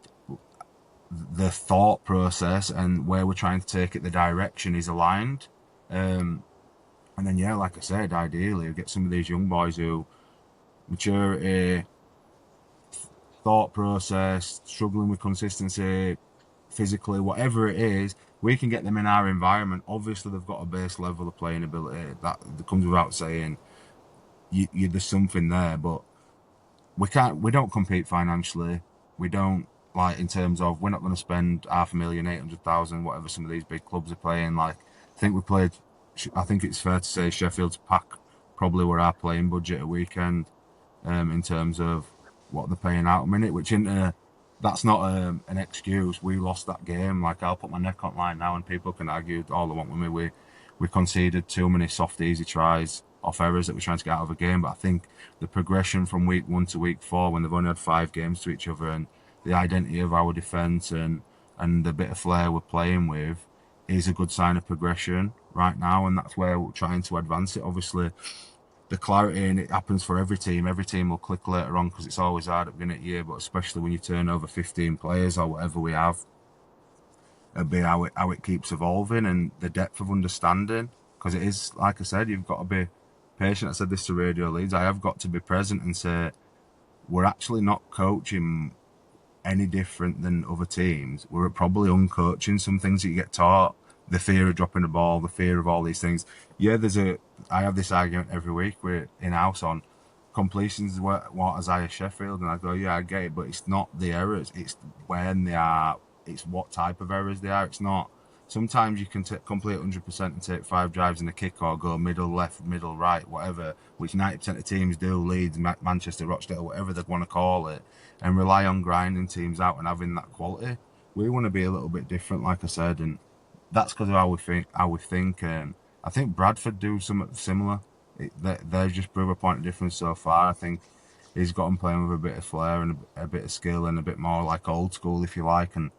the thought process and where we're trying to take it, the direction is aligned. And then, yeah, like I said, ideally, get some of these young boys who maturity, thought process, struggling with consistency, physically, whatever it is, we can get them in our environment. Obviously, they've got a base level of playing ability that comes without saying. There's something there, but we don't compete financially. We don't, like, in terms of, we're not going to spend 500,000, 800,000, whatever some of these big clubs are playing. Like, I think it's fair to say Sheffield's pack probably were our playing budget a weekend, in terms of what they're paying out a minute, which that's not an excuse. We lost that game. Like, I'll put my neck on line now and people can argue all they want with me. We conceded too many soft, easy tries off errors that we're trying to get out of a game. But I think the progression from week 1 to week 4, when they've only had 5 games to each other, and the identity of our defence and the bit of flair we're playing with is a good sign of progression right now. And that's where we're trying to advance it. Obviously, the clarity, and it happens for every team. Every team will click later on because it's always hard at the beginning of the year, but especially when you turn over 15 players or whatever we have, it'll be how it keeps evolving and the depth of understanding. Because it is, like I said, you've got to be patient. I said this to Radio Leeds. I have got to be present and say, we're actually not coaching any different than other teams. We're probably uncoaching some things that you get taught. The fear of dropping the ball, the fear of all these things. Yeah, I have this argument every week. We're in-house on completions, what as I as Sheffield, and I go, yeah, I get it, but it's not the errors. It's when they are, it's what type of errors they are. It's not, sometimes you can complete 100% and take 5 drives in a kick or go middle, left, middle, right, whatever, which 90% of teams do, Leeds, Manchester, Rochdale, whatever they want to call it, and rely on grinding teams out and having that quality. We want to be a little bit different, like I said, and that's because of how we think. I think Bradford do something similar. They've just proved a point of difference so far. I think he's got them playing with a bit of flair and a bit of skill and a bit more like old school, if you like. And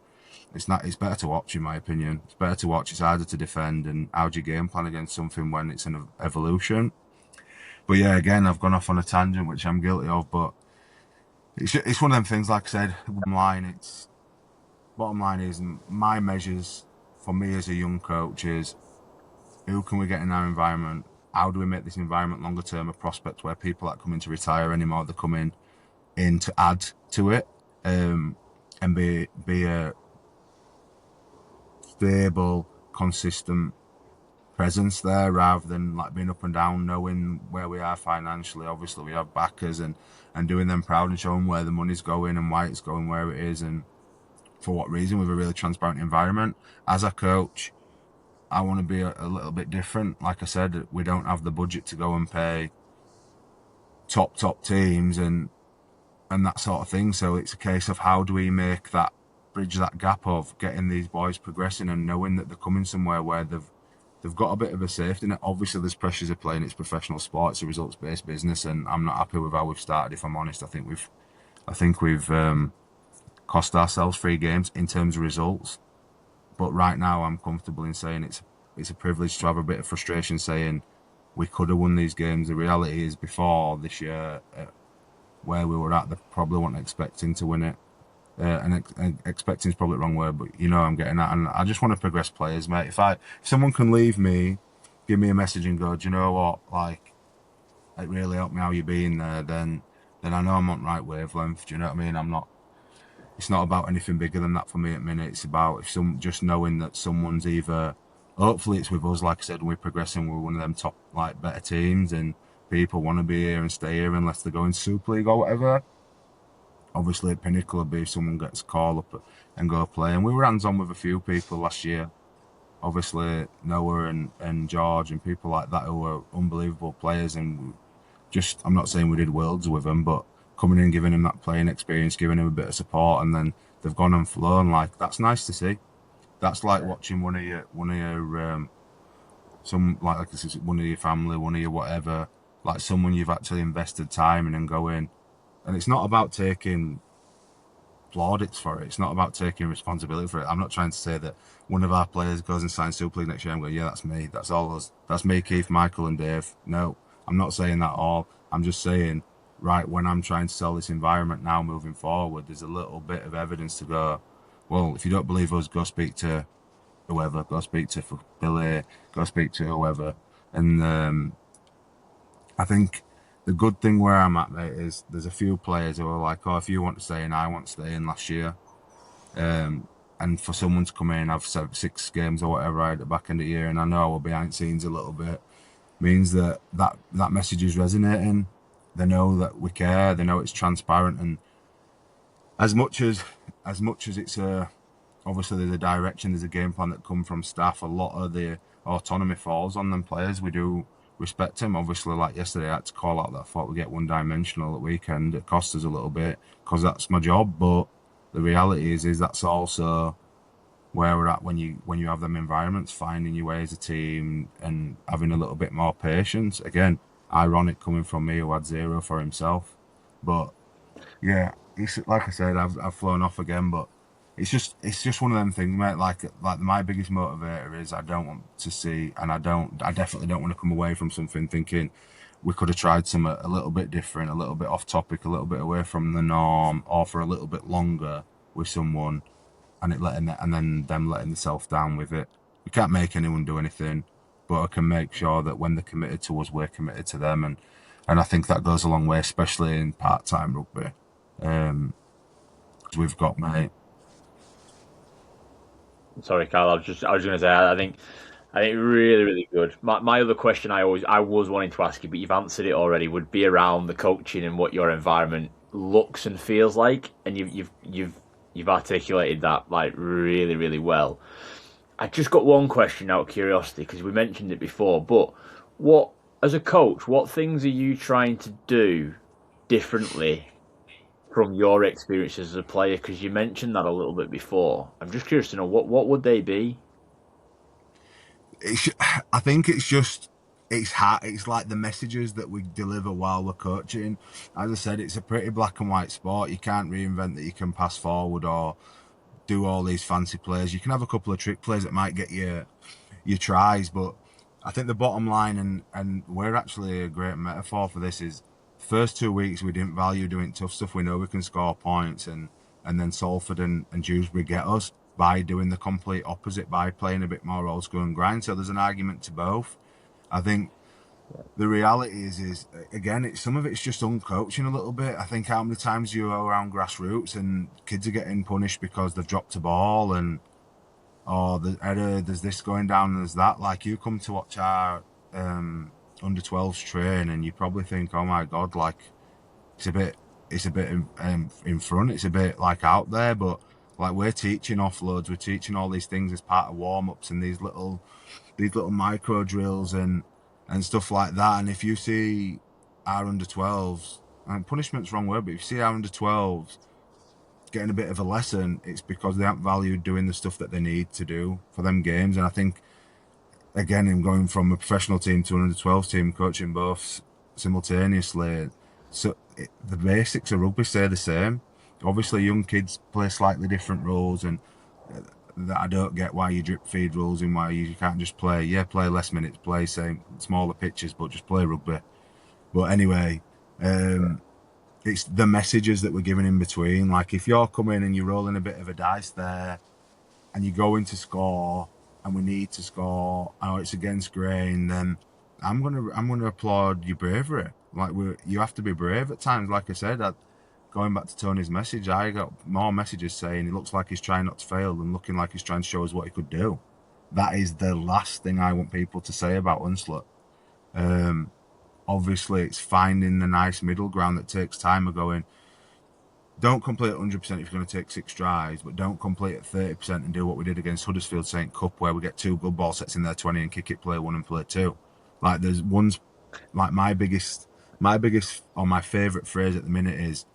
it's better to watch, in my opinion. It's better to watch. It's harder to defend. And how do you game plan against something when it's an evolution? But yeah, again, I've gone off on a tangent, which I'm guilty of. But it's one of them things. Like I said, bottom line is my measures for me as a young coach is, who can we get in our environment? How do we make this environment longer term a prospect where people aren't coming to retire anymore? They're coming in to add to it, and be a stable, consistent presence there, rather than like being up and down, knowing where we are financially. Obviously, we have backers and doing them proud and showing where the money's going and why it's going where it is and for what reason, with a really transparent environment. As a coach, I want to be a little bit different. Like I said, we don't have the budget to go and pay top teams and that sort of thing. So it's a case of, how do we bridge that gap of getting these boys progressing and knowing that they're coming somewhere where they've got a bit of a safety net. Obviously, there's pressures of playing. It's professional sport. It's a results-based business, and I'm not happy with how we've started. If I'm honest, I think we've cost ourselves 3 games in terms of results. But right now, I'm comfortable in saying it's a privilege to have a bit of frustration saying we could have won these games. The reality is, before this year, where we were at, they probably weren't expecting to win it. And expecting is probably the wrong word, but I'm getting at. And I just want to progress players, mate. If someone can leave me, give me a message and go, do you know what? Like, it really helped me how you being there. Then I know I'm on the right wavelength. Do you know what I mean? It's not about anything bigger than that for me at the minute. It's about just knowing that someone's either, hopefully it's with us, like I said, and we're progressing, we're one of them top, like, better teams, and people want to be here and stay here unless they're going Super League or whatever. obviously at Pinnacle would be if someone gets a call up and go play. And we were hands on with a few people last year. Obviously Noah and George and people like that who were unbelievable players, and just I'm not saying we did worlds with them, but coming in, giving them that playing experience, giving them a bit of support, and then they've gone and flown. Like that's nice to see. That's like watching one of your some like I said, one of your family, one of your whatever, like someone you've actually invested time in and go in. And it's not about taking plaudits for it. It's not about taking responsibility for it. I'm not trying to say that one of our players goes and signs Super League next year. I'm going, yeah, that's me. That's all us. That's me, Keith, Michael, and Dave. No, I'm not saying that all. I'm just saying, right, when I'm trying to sell this environment now moving forward, there's a little bit of evidence to go, well, if you don't believe us, go speak to whoever, go speak to Billy, go speak to whoever. And I think the good thing where I'm at, mate, is there's a few players who are like, oh, if you want to stay in, I want to stay in last year. And for someone to come in, have 6 games or whatever right at the back end of the year, and I know I will behind the scenes a little bit, means that message is resonating. They know that we care. They know it's transparent, and as much as it's obviously there's a direction, there's a game plan that come from staff. A lot of the autonomy falls on them players. We do respect them. Obviously, like yesterday, I had to call out that I thought we get one-dimensional at weekend. It cost us a little bit because that's my job, but the reality is that's also where we're at when you have them environments, finding your way as a team and having a little bit more patience. Again, ironic coming from me who had 0 for himself, but yeah, it's like I said, I've flown off again, but it's just one of them things, mate. Like my biggest motivator is I don't want to see, and I definitely don't want to come away from something thinking we could have tried something a little bit different, a little bit off topic, a little bit away from the norm, or for a little bit longer with someone, and then them letting themselves down with it. We can't make anyone do anything, but I can make sure that when they're committed to us, we're committed to them, and I think that goes a long way, especially in part-time rugby. 'Cause we've got, mate. Sorry, Kyle. I was going to say. I think really, really good. My other question I was wanting to ask you, but you've answered it already. Would be around the coaching and what your environment looks and feels like, and you've articulated that like really, really well. I just got one question out of curiosity because we mentioned it before, but what as a coach, what things are you trying to do differently from your experiences as a player? Because you mentioned that a little bit before. I'm just curious to know what would they be? It's, I think it's just it's hard. It's like the messages that we deliver while we're coaching. As I said, it's a pretty black and white sport. You can't reinvent that. You can pass forward or do all these fancy plays. You can have a couple of trick plays that might get your tries, but I think the bottom line, and we're actually a great metaphor for this, is first 2 weeks we didn't value doing tough stuff. We know we can score points, and then Salford and Dewsbury get us by doing the complete opposite, by playing a bit more old school and grind. So there's an argument to both. I think the reality is again, it's some of it's just uncoaching a little bit. I think how many times you go around grassroots and kids are getting punished because they've dropped a ball, and or there's this going down and there's that. Like you come to watch our under 12s train and you probably think, oh my god, like it's a bit in front, it's a bit like out there, but like we're teaching offloads, we're teaching all these things as part of warm-ups and these little micro drills and stuff like that. And if you see our under 12s, and punishment's wrong word, but if you see our under 12s getting a bit of a lesson, it's because they haven't valued doing the stuff that they need to do for them games. And I think again, in going from a professional team to an under 12s team, coaching both simultaneously, so the basics of rugby stay the same. Obviously, young kids play slightly different rules, and that I don't get why you drip feed rules and why you can't just play. Yeah, play less minutes, play same smaller pitches, but just play rugby. But anyway, it's the messages that we're giving in between. Like if you're coming and you're rolling a bit of a dice there, and you go in to score, and we need to score, or it's against grain, then I'm gonna applaud your bravery. Like you have to be brave at times. Like I said, going back to Tony's message, I got more messages saying he looks like he's trying not to fail than looking like he's trying to show us what he could do. That is the last thing I want people to say about Hunslet. Obviously, it's finding the nice middle ground that takes time of going, don't complete 100% if you're going to take 6 tries, but don't complete at 30% and do what we did against Huddersfield St Cup, where we get 2 good ball sets in their 20 and kick it, play 1 and play 2. Like there's one's like my biggest or my favourite phrase at the minute is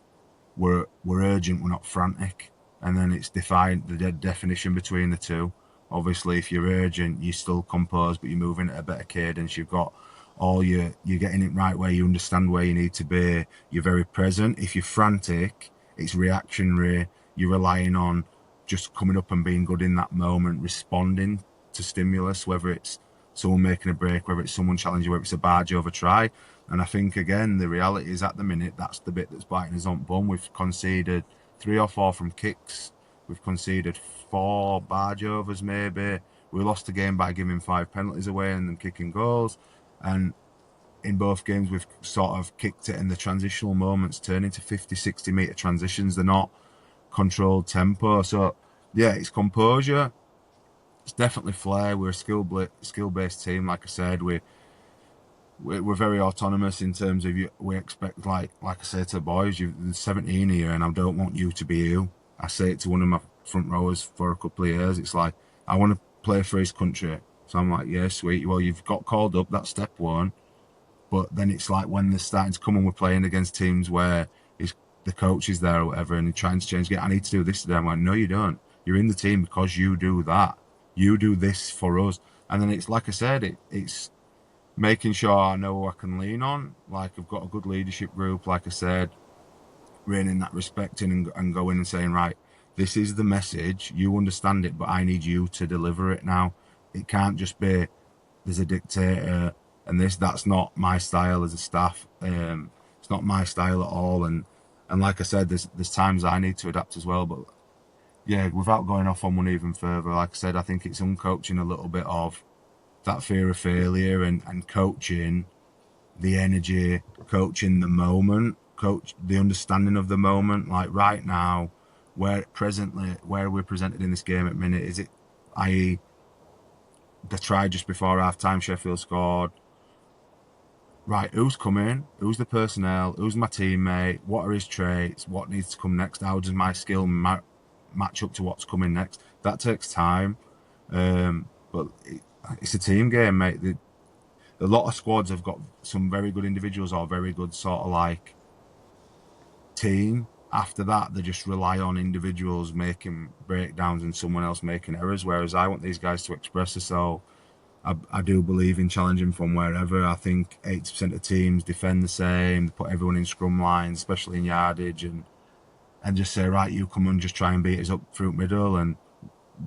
we're urgent, we're not frantic, and then it's defined the definition between the two. Obviously, if you're urgent, you're still composed, but you're moving at a better cadence. You've got you're getting it right where you understand where you need to be. You're very present. If you're frantic, it's reactionary. You're relying on just coming up and being good in that moment, responding to stimulus, whether it's someone making a break, whether it's someone challenging, whether it's a barge over try. And I think, again, the reality is at the minute, that's the bit that's biting us on bum. We've conceded 3 or 4 from kicks. We've conceded 4 barge overs, maybe. We lost the game by giving 5 penalties away and then kicking goals. And in both games, we've sort of kicked it, and the transitional moments turn into 50, 60 metre transitions. They're not controlled tempo. So, yeah, it's composure. It's definitely flair. We're a skill-based team, like I said. We're very autonomous in terms of we expect, like I say to the boys, you're 17 here and I don't want you to be you. I say it to one of my front rowers for a couple of years. It's like, I want to play for his country. So I'm like, yeah, sweet. Well, you've got called up. That's step 1. But then it's like when they're starting to come and we're playing against teams where the coach is there or whatever and he's trying to change, I need to do this today. I'm like, no, you don't. You're in the team because you do that. You do this for us. And then it's like I said, it's making sure I know who I can lean on. Like, I've got a good leadership group, like I said, reining that respect in and going and saying, right, this is the message, you understand it, but I need you to deliver it now. It can't just be, there's a dictator and that's not my style as a staff. It's not my style at all. And like I said, there's times I need to adapt as well. But yeah, without going off on one even further, like I said, I think it's uncoaching a little bit of that fear of failure and coaching the energy, coaching the moment, coach the understanding of the moment. Like right now, where we're presented in this game at minute, is it, i.e., the try just before half time, Sheffield scored. Right, who's coming? Who's the personnel? Who's my teammate? What are his traits? What needs to come next? How does my skill match up to what's coming next? That takes time. But it's a team game, mate. A lot of squads have got some very good individuals or very good sort of like team. After that, they just rely on individuals making breakdowns and someone else making errors. Whereas I want these guys to express themselves. I do believe in challenging from wherever. I think 80% of teams defend the same, put everyone in scrum lines, especially in yardage, and just say, right, you come and just try and beat us up through middle. And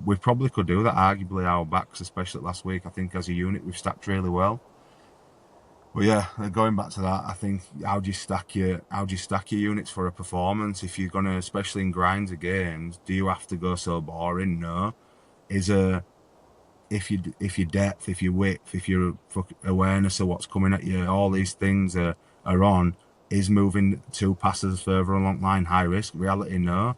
we probably could do that, arguably, our backs, especially last week. I think as a unit, we've stacked really well. But yeah, going back to that, I think how do you stack your units for a performance? If you're gonna, especially in grinds of games, do you have to go so boring? No. If your depth, if your width, if your awareness of what's coming at you, all these things are on, is moving 2 passes further along line high risk? Reality, no.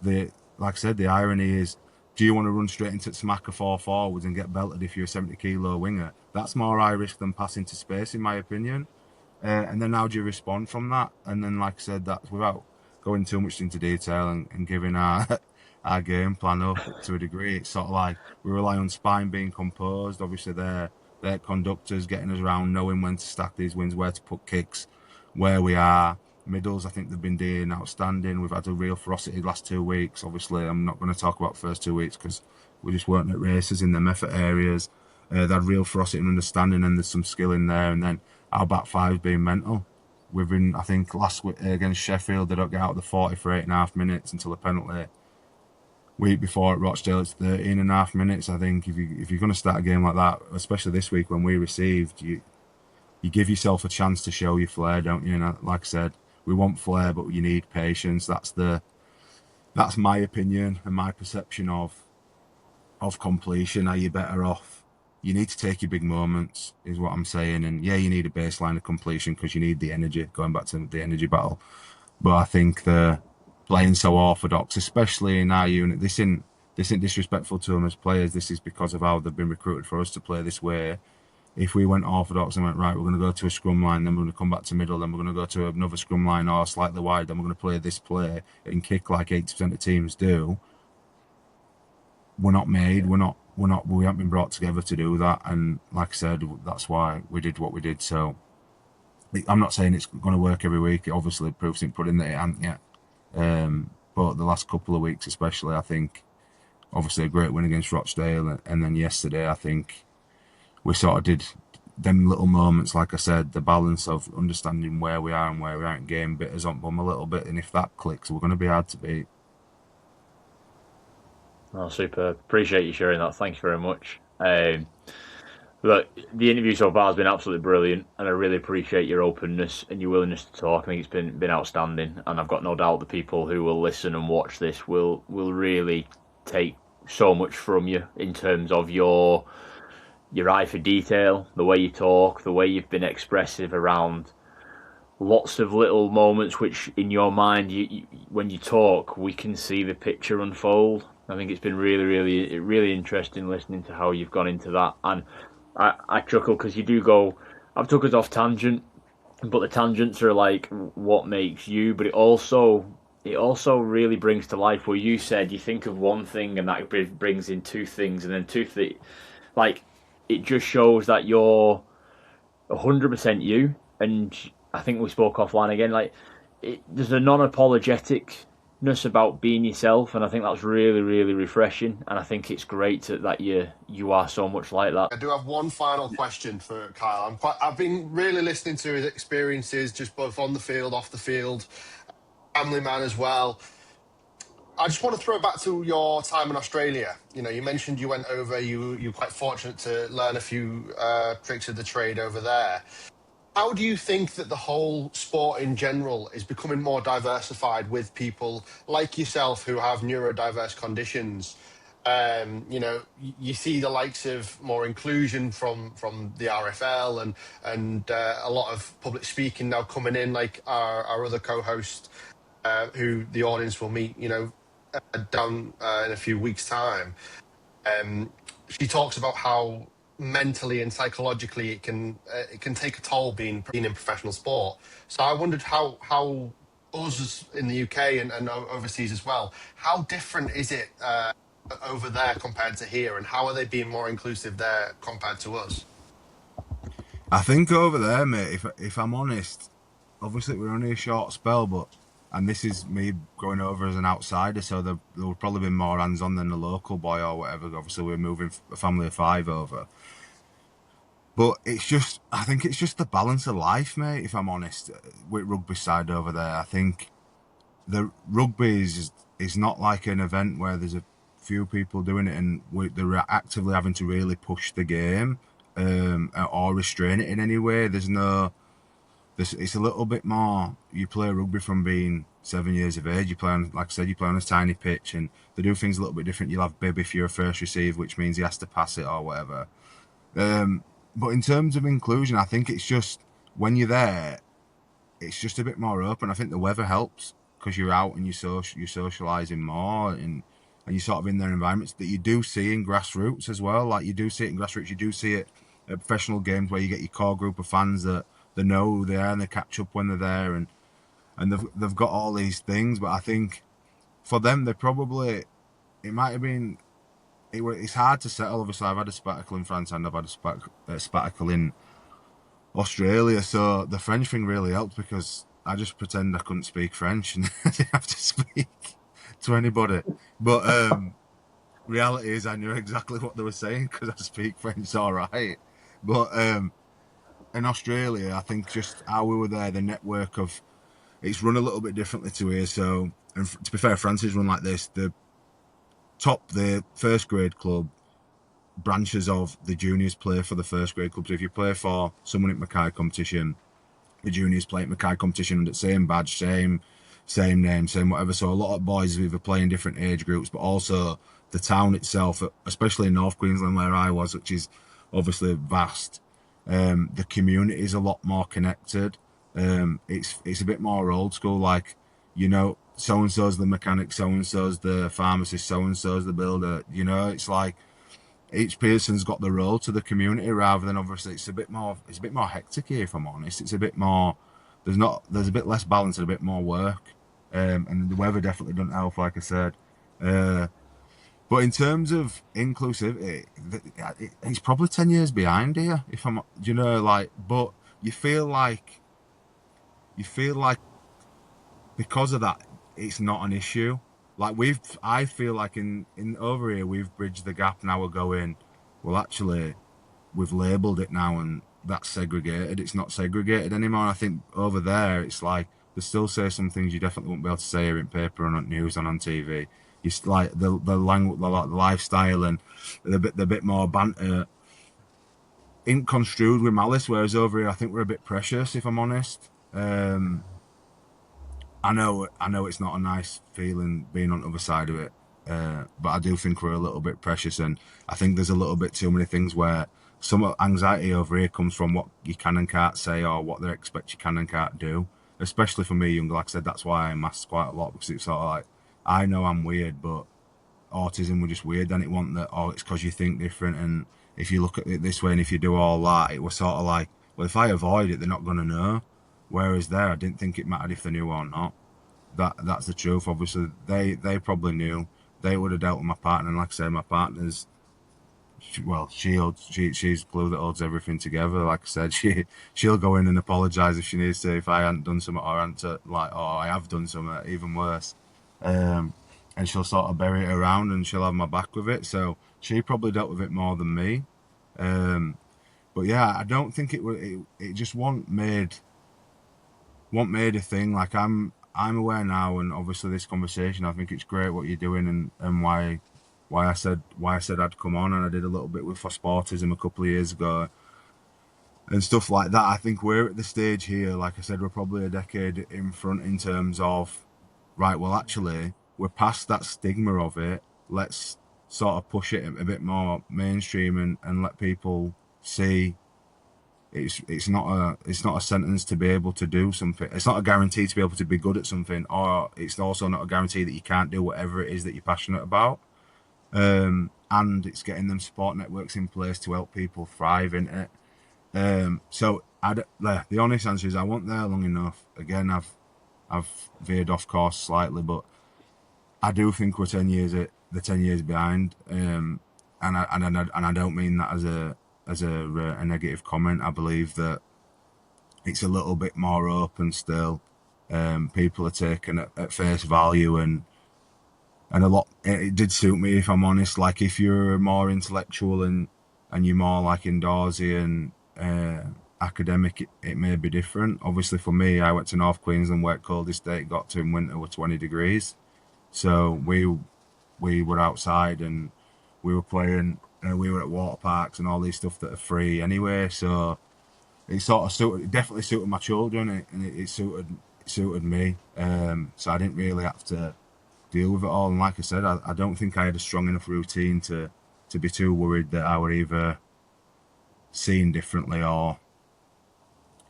Like I said, the irony is, do you want to run straight into smack a 4 forwards and get belted if you're a 70-kilo winger? That's more high risk than passing to space, in my opinion. And then how do you respond from that? And then, like I said, that's without going too much into detail and giving our game plan up to a degree. It's sort of like we rely on spine being composed. Obviously, they're conductors, getting us around, knowing when to stack these wins, where to put kicks, where we are. Middles, I think they've been doing outstanding. We've had a real ferocity the last 2 weeks. Obviously, I'm not going to talk about the first 2 weeks because we just weren't at races in them effort areas. They had real ferocity and understanding, and there's some skill in there. And then our back five's been mental. We've been, I think, last week against Sheffield, they don't get out of the 40 for 8.5 minutes until a penalty. Week before at Rochdale, it's 13.5 minutes. I think if you're going to start a game like that, especially this week when we received, you give yourself a chance to show your flair, don't you? And like I said, we want flair, but you need patience. That's my opinion and my perception of completion. Are you better off? You need to take your big moments, is what I'm saying. And yeah, you need a baseline of completion because you need the energy. Going back to the energy battle, but I think the playing so orthodox, especially in our unit, this isn't disrespectful to them as players. This is because of how they've been recruited for us to play this way. if we went orthodox and went, right, we're going to go to a scrum line, then we're going to come back to middle, then we're going to go to another scrum line or slightly wide, then we're going to play this play and kick like 80% of teams do. We're not made. We haven't been brought together to do that. And like I said, that's why we did what we did. So I'm not saying it's going to work every week. It obviously proofs in pudding that it hasn't yet. But the last couple of weeks, especially, I think, obviously a great win against Rochdale, and then yesterday, I think we sort of did them little moments, like I said, the balance of understanding where we are and where we aren't game bit us on bum a little bit, and if that clicks, we're going to be hard to beat. Oh, super. Appreciate you sharing that. Thank you very much. Look, the interview so far has been absolutely brilliant, and I really appreciate your openness and your willingness to talk. I think it's been outstanding, and I've got no doubt the people who will listen and watch this will really take so much from you in terms of your eye for detail, the way you talk, the way you've been expressive around lots of little moments which in your mind when you talk we can see the picture unfold. I think it's been really interesting listening to how you've gone into that, and I chuckle because you do go, I've took us off tangent, but the tangents are like what makes you, but it also really brings to life where you said you think of one thing and that brings in two things and then like it just shows that you're 100% you. And I think we spoke offline again, like there's a non-apologeticness about being yourself, and I think that's really refreshing, and I think it's great that you are so much like that. I do have one final question for Kyle. I've been really listening to his experiences, just both on the field, off the field, family man as well. I just want to throw it back to your time in Australia. You know, you mentioned you went over, you're quite fortunate to learn a few tricks of the trade over there. How do you think that the whole sport in general is becoming more diversified with people like yourself who have neurodiverse conditions? You know, you see the likes of more inclusion from the RFL and a lot of public speaking now coming in, like our other co-host, who the audience will meet, you know, down in a few weeks' time. She talks about how mentally and psychologically it can take a toll being in professional sport. So I wondered how us in the UK and overseas as well, how different is it over there compared to here, and how are they being more inclusive there compared to us? I think over there, mate, if I'm honest, obviously we're only a short spell, but and this is me going over as an outsider, so there would probably be more hands-on than the local boy or whatever. Obviously, we're moving a family of 5 over. But I think it's just the balance of life, mate, if I'm honest, with rugby side over there. I think the rugby is not like an event where there's a few people doing it and they're actively having to really push the game or restrain it in any way. It's a little bit more, you play rugby from being 7 years of age, you play on, like I said, you play on a tiny pitch and they do things a little bit different. You'll have bib if you're a first receive, which means he has to pass it or whatever. But in terms of inclusion, I think it's just, when you're there, it's just a bit more open. I think the weather helps because you're out and you're socialising more and you're sort of in their environments that you do see in grassroots as well. Like you do see it in grassroots, you do see it at professional games where you get your core group of fans that they know who they are and they catch up when they're there and they've got all these things. But I think for them, it might have been, it's hard to settle. Obviously, I've had a spectacle in France and I've had a spectacle in Australia. So the French thing really helped because I just pretend I couldn't speak French and I didn't have to speak to anybody. But reality is I knew exactly what they were saying because I speak French all right. But in Australia, I think just how we were there, the network of, it's run a little bit differently to here. So, and to be fair, France is run like this. The first grade club branches of the juniors play for the first grade club. So if you play for someone at Mackay competition, the juniors play at Mackay competition under the same badge, same name, same whatever. So a lot of boys either play in different age groups, but also the town itself, especially in North Queensland where I was, which is obviously vast. The community is a lot more connected. It's a bit more old school, like, you know, so and so's the mechanic, so and so's the pharmacist, so and so's the builder. You know, it's like each person's got the role to the community, rather than obviously it's a bit more hectic here, if I'm honest. It's a bit more, there's a bit less balance and a bit more work. And the weather definitely doesn't help, like I said. Uh, but in terms of inclusivity, it's probably 10 years behind here, if I'm, like, but you feel like, you feel like because of that, it's not an issue. Like I feel like in over here, we've bridged the gap. Now we're going, well, actually, we've labelled it now, and that's segregated. It's not segregated anymore. And I think over there, it's like they still say some things you definitely won't be able to say here in paper and on news and on TV. It's like the language, the lifestyle, and the bit more banter, ain't construed with malice. Whereas over here, I think we're a bit precious, if I'm honest. I know it's not a nice feeling being on the other side of it, but I do think we're a little bit precious, and I think there's a little bit too many things where some anxiety over here comes from what you can and can't say, or what they expect you can and can't do. Especially for me, younger, like I said, that's why I mask quite a lot, because it's sort of like, I know I'm weird, but autism were just weird. Then it wasn't that, oh, it's because you think different, and if you look at it this way, and if you do all that, it was sort of like, well, if I avoid it, they're not going to know. Whereas there, I didn't think it mattered if they knew or not. That's the truth. Obviously, they probably knew. They would have dealt with my partner, and like I say, my partner's, well, she's glue that holds everything together. Like I said, she'll go in and apologise if she needs to, if I hadn't done something, or I have done something even worse. And she'll sort of bury it around, and she'll have my back with it. So she probably dealt with it more than me. But yeah, I don't think it just wasn't made a thing. Like I'm aware now, and obviously this conversation, I think it's great what you're doing, and why I said I'd come on, and I did a little bit with for Sportism a couple of years ago and stuff like that. I think we're at the stage here, like I said, we're probably a decade in front in terms of, right, well, actually, we're past that stigma of it. Let's sort of push it a bit more mainstream, and let people see it's not a sentence to be able to do something. It's not a guarantee to be able to be good at something, or it's also not a guarantee that you can't do whatever it is that you're passionate about. And it's getting them support networks in place to help people thrive in it. So the honest answer is I wasn't there long enough. Again, I've veered off course slightly, but I do think we're 10 years behind. And I don't mean that as a negative comment. I believe that it's a little bit more open still. People are taken at face value, and a lot. It did suit me, if I'm honest. Like if you're more intellectual and you're more like indoorsy and academic, it may be different. Obviously, for me, I went to North Queensland, where coldest day it got to in winter were 20 degrees. So we were outside, and we were playing. We were at water parks and all these stuff that are free anyway. So it sort of definitely suited my children, and it suited me. So I didn't really have to deal with it all. And like I said, I don't think I had a strong enough routine to be too worried that I were either seen differently or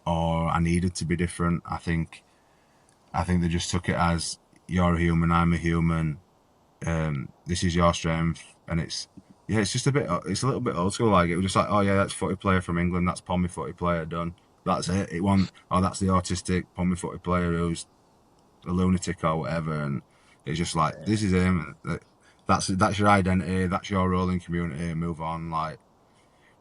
I needed to be different. I think they just took it as, you're a human, I'm a human. This is your strength, and it's just it's a little bit old school. Like it was just like, oh yeah, that's footy player from England, that's Pommy footy player done. That's it. It wasn't, oh, that's the autistic Pommy footy player who's a lunatic or whatever. And it's just like, this is him. That's your identity. That's your role in community. Move on. Like,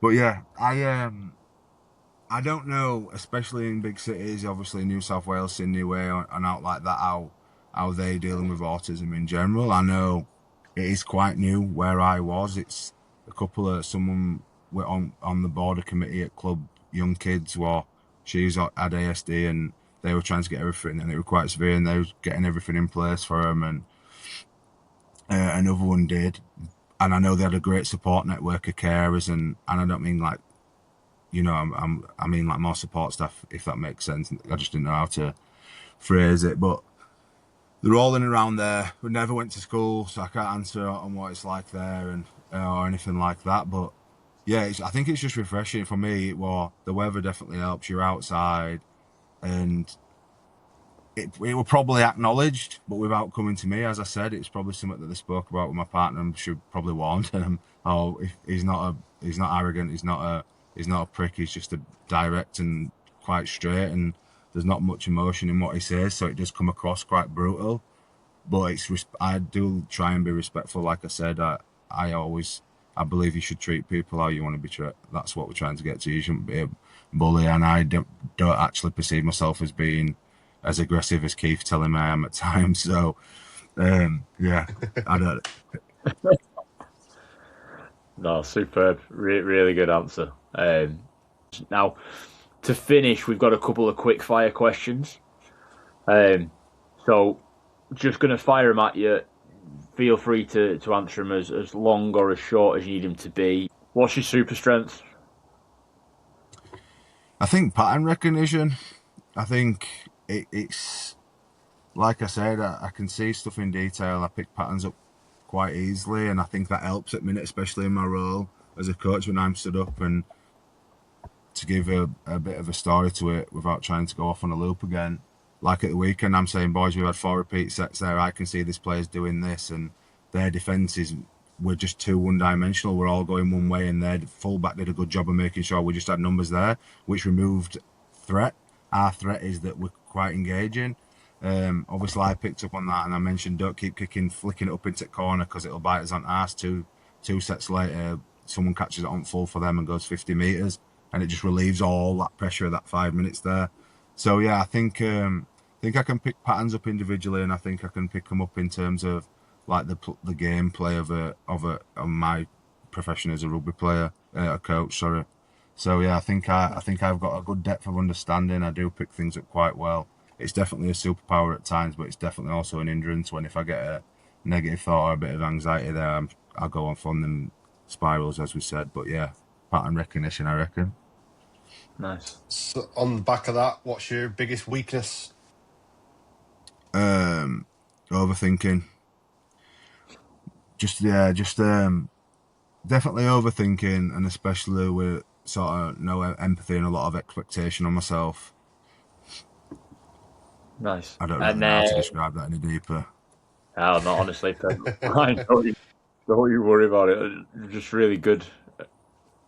but yeah, I don't know, especially in big cities, obviously New South Wales, Sydney way, and out like that, how they dealing with autism in general. I know it is quite new where I was. It's a couple of someone on the border committee at Club Young Kids, where she's had ASD, and they were trying to get everything, and it was quite severe, and they were getting everything in place for them, and another one did. And I know they had a great support network of carers, and I don't mean like, I mean like more support staff, if that makes sense. I just didn't know how to phrase it, but they're all in and around there. We never went to school, so I can't answer on what it's like there and or anything like that. But yeah, I think it's just refreshing for me. Well, the weather definitely helps. You're outside, and it were probably acknowledged, but without coming to me. As I said, it's probably something that they spoke about with my partner, and should probably warn them. oh, he's not arrogant, he's not a prick, he's just a direct and quite straight, and there's not much emotion in what he says, so it does come across quite brutal. But I do try and be respectful. Like I said, I always I believe you should treat people how you want to be treated. That's what we're trying to get to. You shouldn't be a bully, and I don't actually perceive myself as being as aggressive as Keith telling me I am at times. So yeah, I don't. No, superb. Really good answer. Now, to finish, we've got a couple of quick fire questions. Um, so, just going to fire them at you. Feel free to answer them as long or as short as you need them to be. What's your super strength? I think pattern recognition. I think it's like I said. I can see stuff in detail. I pick patterns up quite easily, and I think that helps at minute, especially in my role as a coach when I'm stood up. And to give a bit of a story to it without trying to go off on a loop again. Like at the weekend, I'm saying, boys, we've had 4 repeat sets there. I can see this player's doing this, and their defences were just too one-dimensional. We're all going one way, and their fullback did a good job of making sure we just had numbers there, which removed threat. Our threat is that we're quite engaging. Obviously, I picked up on that, and I mentioned don't keep flicking it up into the corner because it'll bite us on arse. Two sets later, someone catches it on full for them and goes 50 metres, and it just relieves all that pressure of that 5 minutes there. So yeah, I think I can pick patterns up individually, and I think I can pick them up in terms of like the gameplay of my profession as a rugby player, a coach. Sorry. So yeah, I think I've got a good depth of understanding. I do pick things up quite well. It's definitely a superpower at times, but it's definitely also an hindrance when if I get a negative thought or a bit of anxiety there, I'll go on fun them spirals, as we said. But yeah, pattern recognition, I reckon. Nice. So on the back of that, what's your biggest weakness? Overthinking. Just definitely overthinking, and especially with sort of no empathy and a lot of expectation on myself. Nice. I don't really And know how then, to describe that any deeper. oh, not honestly, fine. Don't you worry about it. Just really good.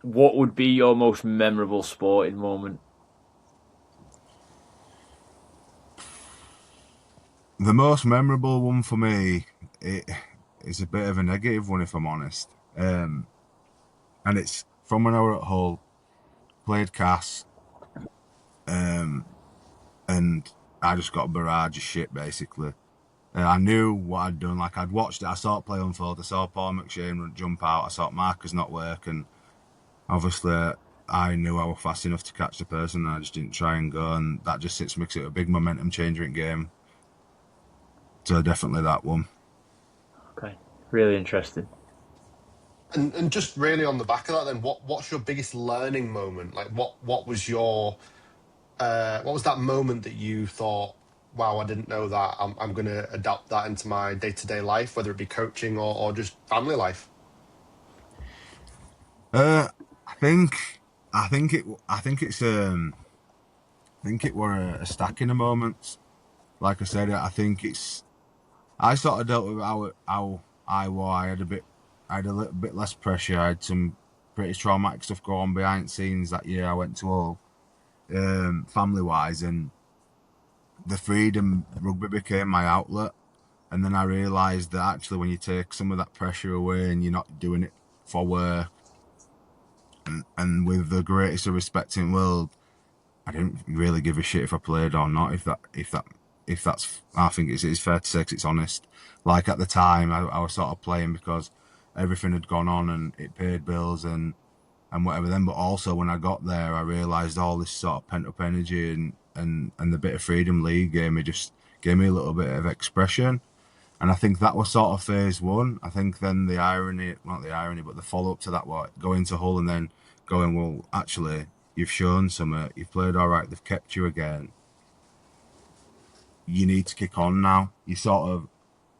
What would be your most memorable sporting moment? The most memorable one for me, it is a bit of a negative one if I'm honest. And it's from when I were at Hull, played Cass, and I just got a barrage of shit basically. I knew what I'd done, like I'd watched it, I saw it play unfold, I saw Paul McShane jump out, I saw markers not work, and obviously I knew I was fast enough to catch the person, and I just didn't try and go, and that just sits me because it was a big momentum changer in game. So definitely that one. Okay, really interesting. And just really on the back of that, then what's your biggest learning moment? Like what was your what was that moment that you thought, wow, I didn't know that. I'm going to adapt that into my day-to-day life, whether it be coaching or just family life. I think, I think it's, I think it were a stacking of moments. Like I said, I think it's, I sort of dealt with how I was. I had a little bit less pressure. I had some pretty traumatic stuff going on behind the scenes that year I went to all, family wise, and the freedom rugby became my outlet. And then I realised that actually, when you take some of that pressure away and you're not doing it for work, and with the greatest of respect in the world, I didn't really give a shit if I played or not. If that's, I think it's fair to say 'cause it's honest. Like at the time, I was sort of playing because everything had gone on and it paid bills and whatever. Then, but also when I got there, I realised all this sort of pent up energy and the bit of freedom league gave me a little bit of expression. And I think that was sort of phase one. I think then the irony, not the irony, but the follow up to that, what going to Hull and then going, well, actually, you've shown some, you've played all right, they've kept you again. You need to kick on now. You sort of,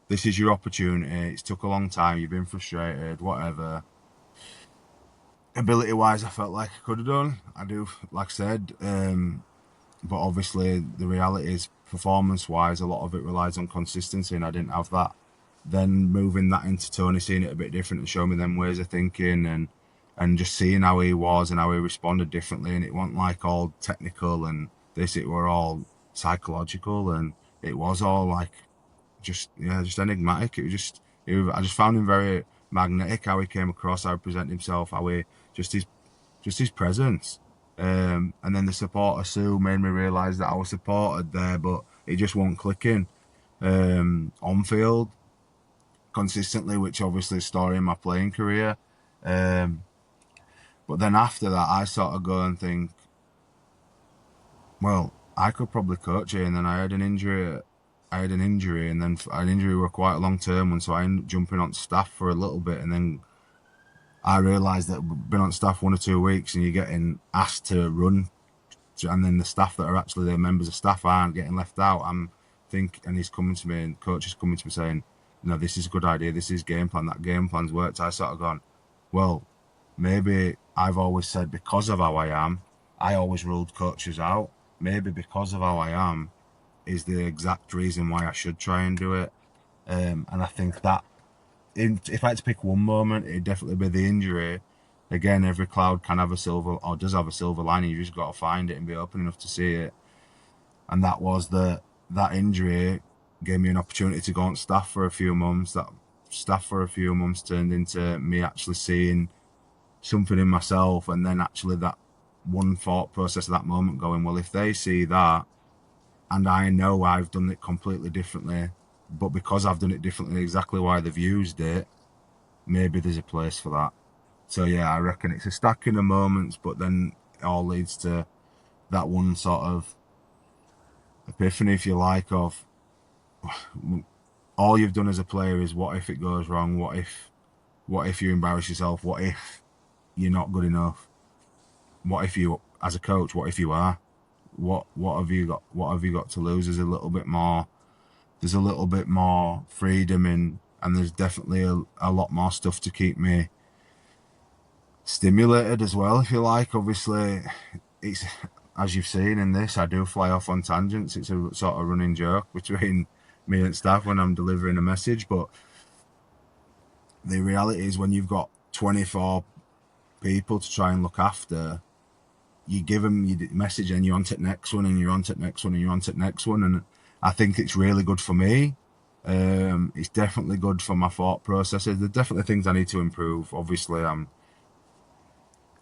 this is your opportunity. It's took a long time. You've been frustrated, whatever. Ability wise, I felt like I could have done. I do, like I said, but obviously the reality is performance wise, a lot of it relies on consistency, and I didn't have that. then moving that into Tony, seeing it a bit different and showing me them ways of thinking and just seeing how he was and how he responded differently. And it wasn't like all technical and this, it were all psychological, and it was all like just enigmatic. I just found him very magnetic, how he came across, how he presented himself, how he just his presence. And then the support of Sue made me realise that I was supported there, but it just wasn't clicking on field consistently, which obviously is a story in my playing career. But then after that, I sort of go and think, well, I could probably coach here. And then I had an injury. And then an injury were quite a long term one, so I ended up jumping on staff for a little bit, and then I realised that I've been on staff 1 or 2 weeks, and you're getting asked to run, and then the staff that are actually the members of staff aren't getting left out. And he's coming to me, and coach is coming to me saying, "No, this is a good idea. This is game plan. That game plan's worked." I sort of gone, well, maybe I've always said because of how I am, I always ruled coaches out. Maybe because of how I am is the exact reason why I should try and do it. And I think that if I had to pick one moment, it'd definitely be the injury. Again, every cloud can have a silver, or does have a silver lining. You just got to find it and be open enough to see it. And that was that injury gave me an opportunity to go on staff for a few months. That staff for a few months turned into me actually seeing something in myself, and then actually that one thought process of that moment going, well, if they see that, and I know I've done it completely differently, but because I've done it differently, exactly why they've used it, maybe there's a place for that. So yeah, I reckon it's a stacking of moments, but then it all leads to that one sort of epiphany, if you like, of all you've done as a player is what if it goes wrong? What if you embarrass yourself? What if you're not good enough? What if you, as a coach, what if you are? What have you got to lose? There's a little bit more freedom and there's definitely a lot more stuff to keep me stimulated as well, if you like. Obviously, it's, as you've seen in this, I do fly off on tangents. It's a sort of running joke between me and staff when I'm delivering a message, but the reality is when you've got 24 people to try and look after, you give them your message and you're on to the next one and you're on to the next one and you're on to the next one. And I think it's really good for me. It's definitely good for my thought processes. There's definitely things I need to improve. Obviously, I'm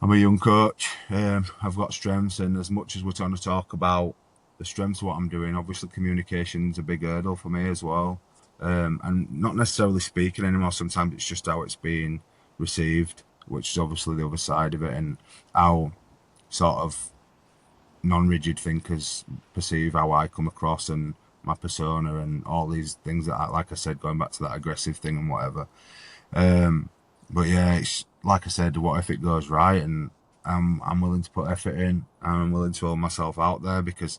a young coach. I've got strengths, and as much as we're trying to talk about the strengths of what I'm doing, obviously communication's a big hurdle for me as well. And not necessarily speaking anymore. Sometimes it's just how it's being received, which is obviously the other side of it, and how sort of non-rigid thinkers perceive how I come across and my persona and all these things that, like I said, going back to that aggressive thing and whatever. But yeah, it's like I said, what if it goes right? And I'm willing to put effort in. I'm willing to hold myself out there because,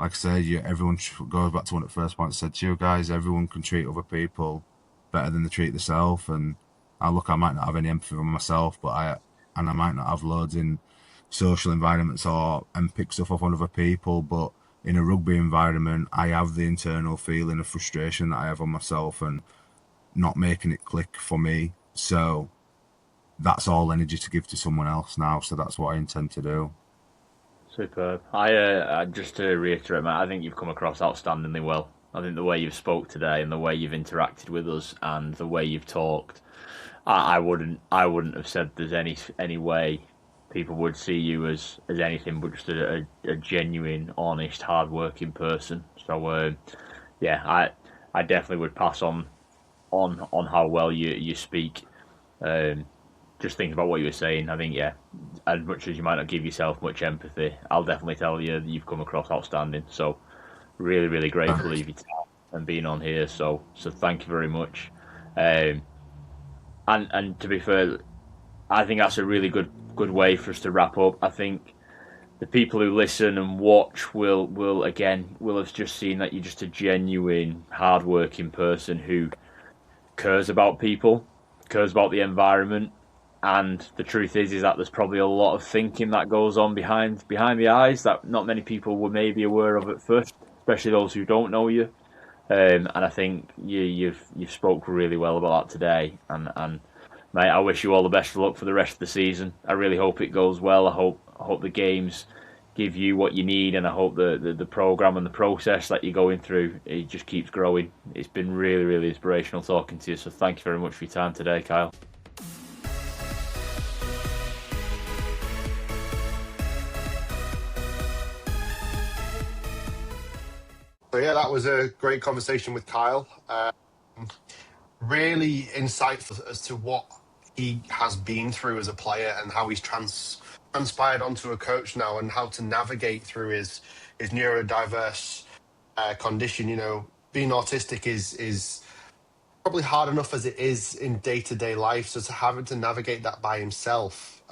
like I said, everyone goes back to one of the first points I said to you guys. Everyone can treat other people better than they treat themselves. And I might not have any empathy for myself, but I might not have loads in social environments and pick stuff off on other people, but in a rugby environment, I have the internal feeling of frustration that I have on myself and not making it click for me. So that's all energy to give to someone else now. So that's what I intend to do. Superb. I just to reiterate, Matt, I think you've come across outstandingly well. I think the way you've spoke today and the way you've interacted with us and the way you've talked, I wouldn't have said there's any way people would see you as anything but just a genuine, honest, hard-working person. So yeah, I definitely would pass on how well you speak. Just thinking about what you were saying, I think, yeah, as much as you might not give yourself much empathy, I'll definitely tell you that you've come across outstanding. So really, really grateful of your time and being on here. So thank you very much. And to be fair, I think that's a really good way for us to wrap up. I think the people who listen and watch will have just seen that you're just a genuine, hardworking person who cares about people, cares about the environment, and the truth is that there's probably a lot of thinking that goes on behind the eyes that not many people were maybe aware of at first, especially those who don't know you. And I think you've spoke really well about that today. And mate, I wish you all the best of luck for the rest of the season. I really hope it goes well. I hope the games give you what you need, and I hope the program and the process that you're going through, it just keeps growing. It's been really, really inspirational talking to you. So thank you very much for your time today, Kyle. So yeah, that was a great conversation with Kyle. Really insightful as to what he has been through as a player and how he's transpired onto a coach now, and how to navigate through his neurodiverse condition. You know, being autistic is probably hard enough as it is in day-to-day life. So to having to navigate that by himself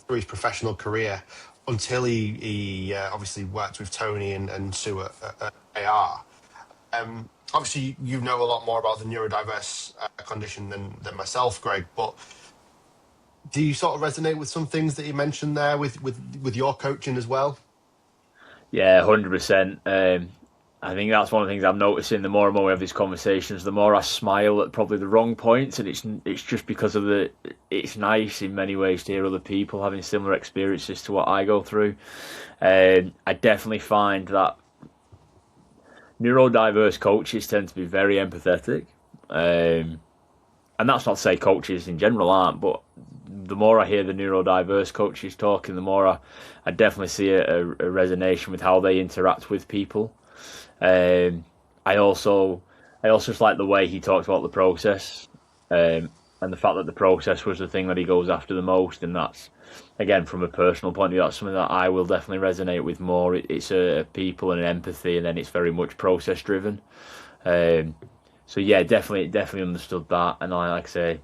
through his professional career until he obviously worked with Tony and Sue at AR. Obviously, you know a lot more about the neurodiverse condition than myself, Greg. But do you sort of resonate with some things that you mentioned there with your coaching as well? Yeah, 100%. I think that's one of the things I'm noticing. The more and more we have these conversations, the more I smile at probably the wrong points, and it's just because of the. It's nice in many ways to hear other people having similar experiences to what I go through. I definitely find that neurodiverse coaches tend to be very empathetic, and that's not to say coaches in general aren't, but the more I hear the neurodiverse coaches talking, the more I definitely see a resonation with how they interact with people. Um, I also I also just like the way he talks about the process, and the fact that the process was the thing that he goes after the most, and that's again from a personal point of view, that's something that I will definitely resonate with more. It's a people and an empathy, and then it's very much process driven. Um, so yeah, definitely understood that, and I like I say,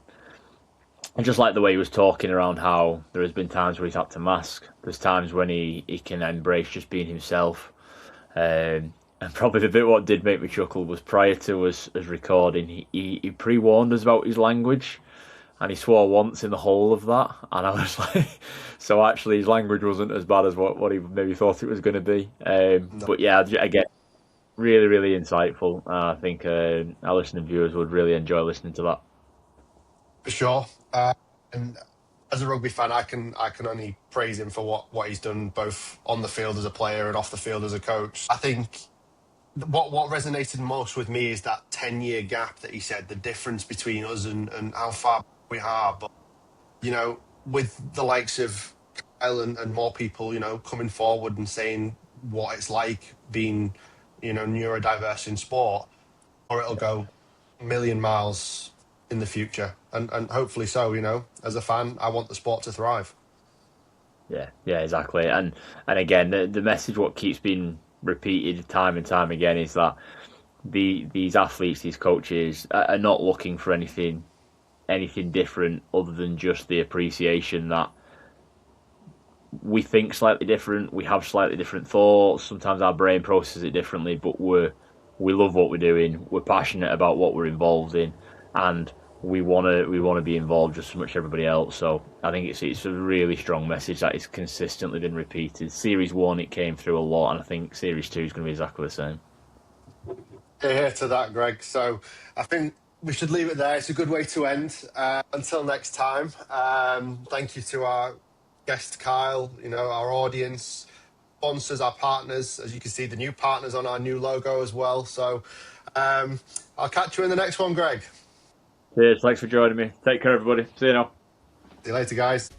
I just like the way he was talking around how there has been times where he's had to mask. There's times when he can embrace just being himself. And probably the bit what did make me chuckle was prior to us recording, he pre-warned us about his language, and he swore once in the whole of that, and I was like, so actually his language wasn't as bad as what he maybe thought it was going to be. No, But yeah, again, really, really insightful. I think our listening viewers would really enjoy listening to that. for sure. And as a rugby fan, I can only praise him for what he's done both on the field as a player and off the field as a coach. I think what resonated most with me is that 10-year gap that he said, the difference between us and how far we are. But, you know, with the likes of Kyle and more people, you know, coming forward and saying what it's like being, you know, neurodiverse in sport, or it'll go a million miles in the future. And hopefully so, you know, as a fan, I want the sport to thrive. Yeah, yeah, exactly. And again, the message what keeps being repeated time and time again is that these athletes, these coaches are not looking for anything different other than just the appreciation that we think slightly different, we have slightly different thoughts. Sometimes our brain processes it differently, but we love what we're doing. We're passionate about what we're involved in, and we want to be involved just as much as everybody else. So I think it's a really strong message that has consistently been repeated. Series 1 it came through a lot, and I think Series 2 is going to be exactly the same. Here to that, Greg. So I think we should leave it there. It's a good way to end. Until next time, thank you to our guest, Kyle, you know, our audience, sponsors, our partners. As you can see, the new partners on our new logo as well. So I'll catch you in the next one, Greg. Cheers, thanks for joining me. Take care, everybody. See you now. See you later, guys.